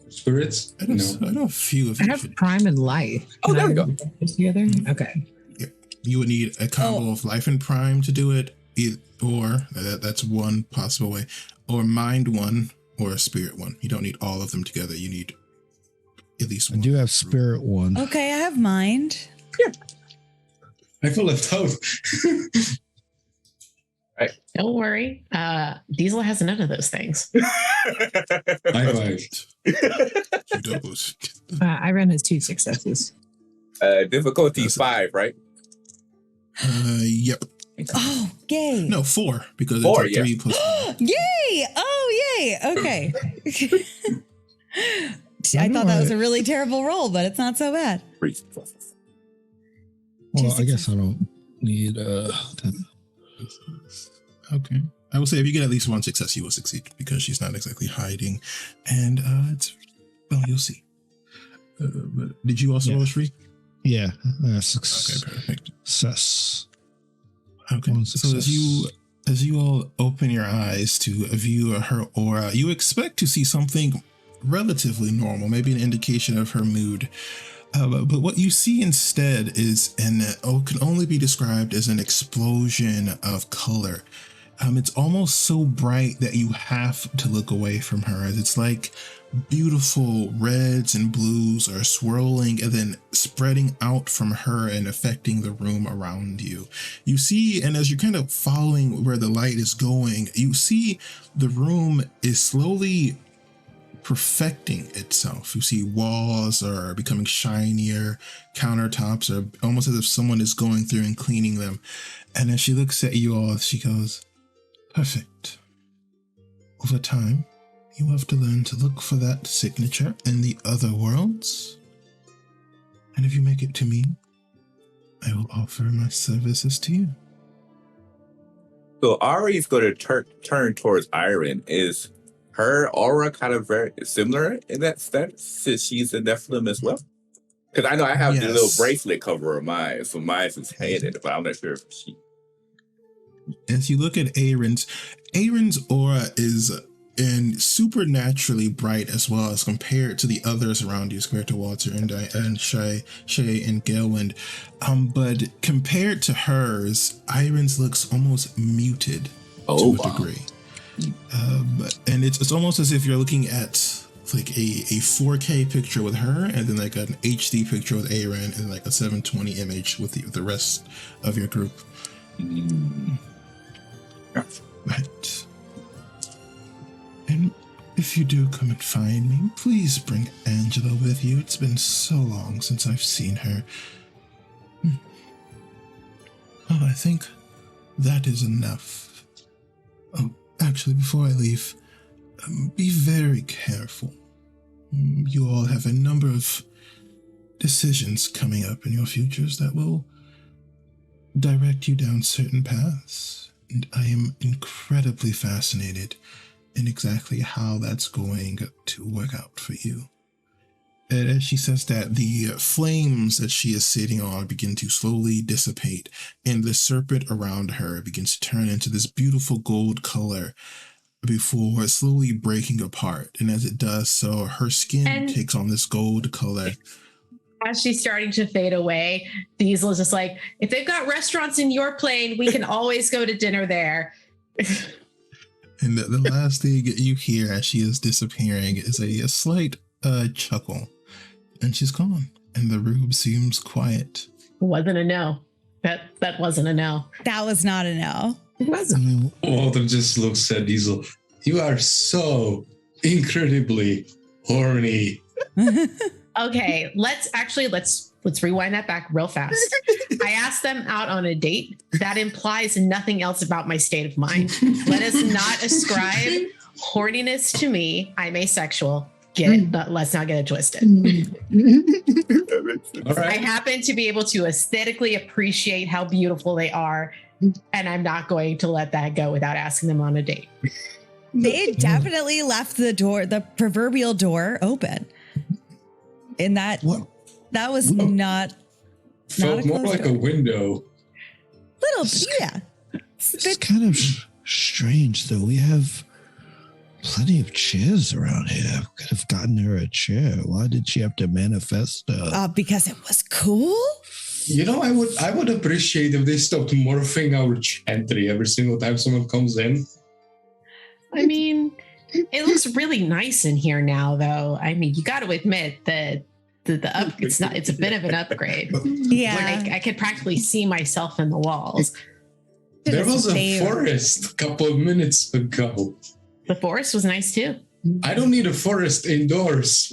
Spirits? I know a few of I you. have prime and life. Oh, there we go. Together? Okay. You would need a combo of life and prime to do it, or that's one possible way, or mind one or a spirit one. You don't need all of them together. You need at least I one. do have spirit one. Okay, I have mind. I feel left out. Don't worry. Diesel has none of those things. I survived. Iron has 2 successes. Difficulty 5, right? Yep. Oh, yay. No, 4, because 4, it's a 3 plus 1. Yay. Oh, yay. Okay. I thought that was a really terrible roll, but it's not so bad. 3 successes. Well, I guess I don't need Okay. I will say if you get at least 1 success, you will succeed because she's not exactly hiding. And you'll see. But did you also roll a 3? Yeah. Okay, perfect. Success. Okay. So as you all open your eyes to view her aura, you expect to see something relatively normal, maybe an indication of her mood. But what you see instead is can only be described as an explosion of color. It's almost so bright that you have to look away from her. It's like beautiful reds and blues are swirling and then spreading out from her and affecting the room around you. You see, and as you're kind of following where the light is going, you see the room is slowly perfecting itself. You see walls are becoming shinier, countertops are almost as if someone is going through and cleaning them. And as she looks at you all, she goes, "Perfect. Over time, you have to learn to look for that signature in the other worlds. And if you make it to me, I will offer my services to you." So Ari's going to turn towards Iron. Is her aura kind of very similar in that sense, since she's a Nephilim as well? Because I know I have the little bracelet cover of mine, so mine is hidden, but I'm not sure if she... As you look at Aaron's aura is supernaturally bright as well as compared to the others around you, as compared to Walter and Shay and Galewind. But compared to hers, Iron's looks almost muted to a degree. And it's almost as if you're looking at like a 4K picture with her, and then like an HD picture with Aaron, and like a 720 image with the rest of your group. Right. And if you do come and find me, please bring Angela with you. It's been so long since I've seen her. Oh, I think that is enough. Oh, actually, before I leave, be very careful. You all have a number of decisions coming up in your futures that will direct you down certain paths. And I am incredibly fascinated in exactly how that's going to work out for you. And as she says that, the flames that she is sitting on begin to slowly dissipate, and the serpent around her begins to turn into this beautiful gold color before slowly breaking apart. And as it does so, her skin takes on this gold color. As she's starting to fade away, Diesel is just like, if they've got restaurants in your plane, we can always go to dinner there. And the last thing you hear as she is disappearing is a slight chuckle. And she's gone. And the room seems quiet. Wasn't a no. That wasn't a no. That was not a no. It wasn't. I mean, Walter just looks at Diesel. You are so incredibly horny. Okay, let's rewind that back real fast. I asked them out on a date. That implies nothing else about my state of mind. Let us not ascribe horniness to me. I'm asexual. Get it? Let's not get it twisted. All right. I happen to be able to aesthetically appreciate how beautiful they are, and I'm not going to let that go without asking them on a date. They definitely left the door, the proverbial door, open. And that was not Felt a more closed like door. a window. Yeah. it's kind of strange, though. We have plenty of chairs around here. Could have gotten her a chair. Why did she have to manifest? Because it was cool. You know, I would appreciate if they stopped morphing our chantry every single time someone comes in. I mean, it looks really nice in here now, though. I mean, you got to admit that it's a bit of an upgrade. Yeah. Like I could practically see myself in the walls. There was a forest a couple of minutes ago. The forest was nice too. I don't need a forest indoors.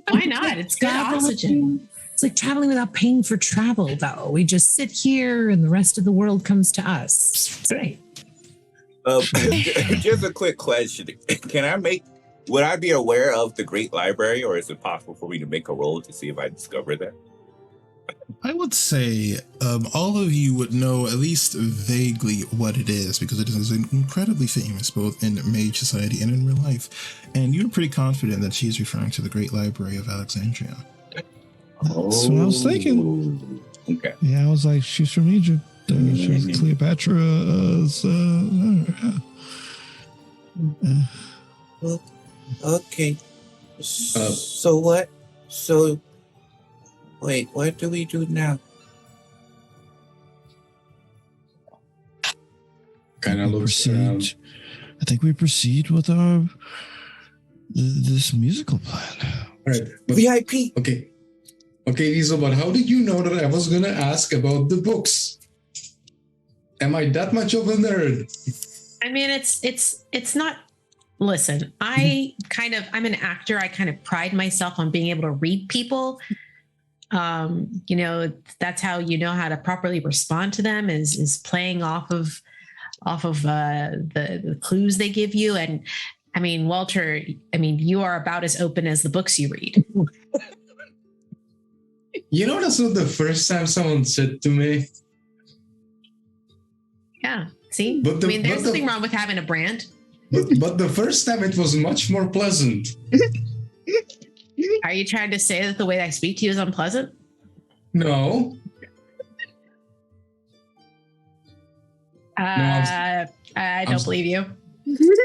Why not? It's good oxygen. It's like traveling without paying for travel, though. We just sit here and the rest of the world comes to us. It's great. Just a quick question. Would I be aware of the Great Library, or is it possible for me to make a roll to see if I discover that? I would say all of you would know at least vaguely what it is, because it is incredibly famous both in Mage Society and in real life. And you're pretty confident that she's referring to the Great Library of Alexandria. That's what I was thinking. Okay. Yeah, I was like, she's from Egypt. She's Cleopatra's. Okay. So what? So, wait, what do we do now? Kind of looks around. I think we proceed with this musical plan. All right. VIP. Okay, Diesel, but how did you know that I was going to ask about the books? Am I that much of a nerd? I mean, it's not. Listen, I'm an actor. I kind of pride myself on being able to read people. That's how you know how to properly respond to them is playing off of the clues they give you. And I mean, Walter, you are about as open as the books you read. You know, that's not the first time someone said to me. Yeah. See, But there's nothing wrong with having a brand. But the first time it was much more pleasant. Are you trying to say that the way I speak to you is unpleasant? No. I don't believe you.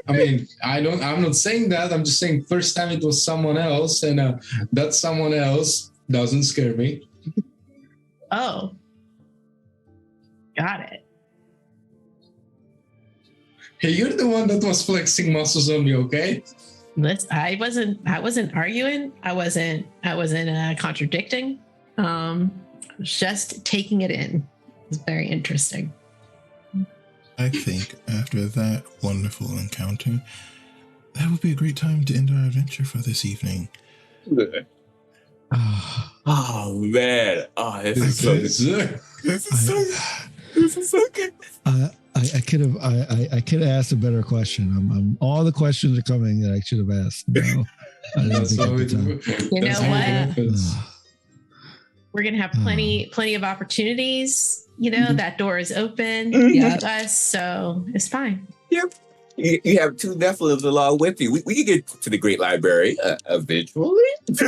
I mean, I'm not saying that. I'm just saying first time it was someone else, and that someone else doesn't scare me. Oh. Got it. Hey, you're the one that was flexing muscles on me, okay? I wasn't arguing. I wasn't contradicting. Just taking it in. It's very interesting. I think after that wonderful encounter, that would be a great time to end our adventure for this evening. Good. Oh man! Oh, this is so good. This is so good. I could have asked a better question. All the questions are coming that I should have asked. No, I didn't think at the time. You know what? We're gonna have plenty of opportunities. That door is open to us, so it's fine. Yep. You have two Nephilims along with you. We can get to the Great Library eventually. That's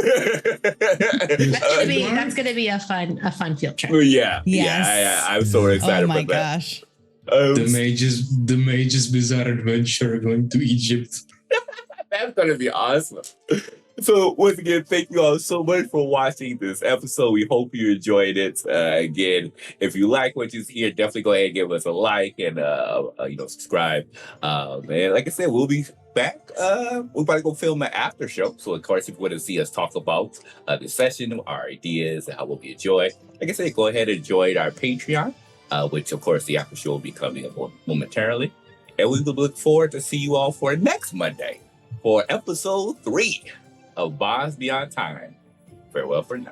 gonna be a fun field trip. Yeah, Yes. I'm so excited Oh my for that. gosh. The mage's bizarre adventure going to Egypt. That's gonna be awesome. So once again, thank you all so much for watching this episode. We hope you enjoyed it. Again, if you like what you hear, definitely go ahead and give us a like and subscribe. And like I said, we'll be back. We're about to go film an after show. So of course, if you want to see us talk about the session, our ideas, and how we'll be enjoyed, like I said, go ahead and join our Patreon, which of course the after show will be coming up momentarily. And we look forward to see you all for next Monday for episode 3 of Bonds Beyond Time. Farewell for now.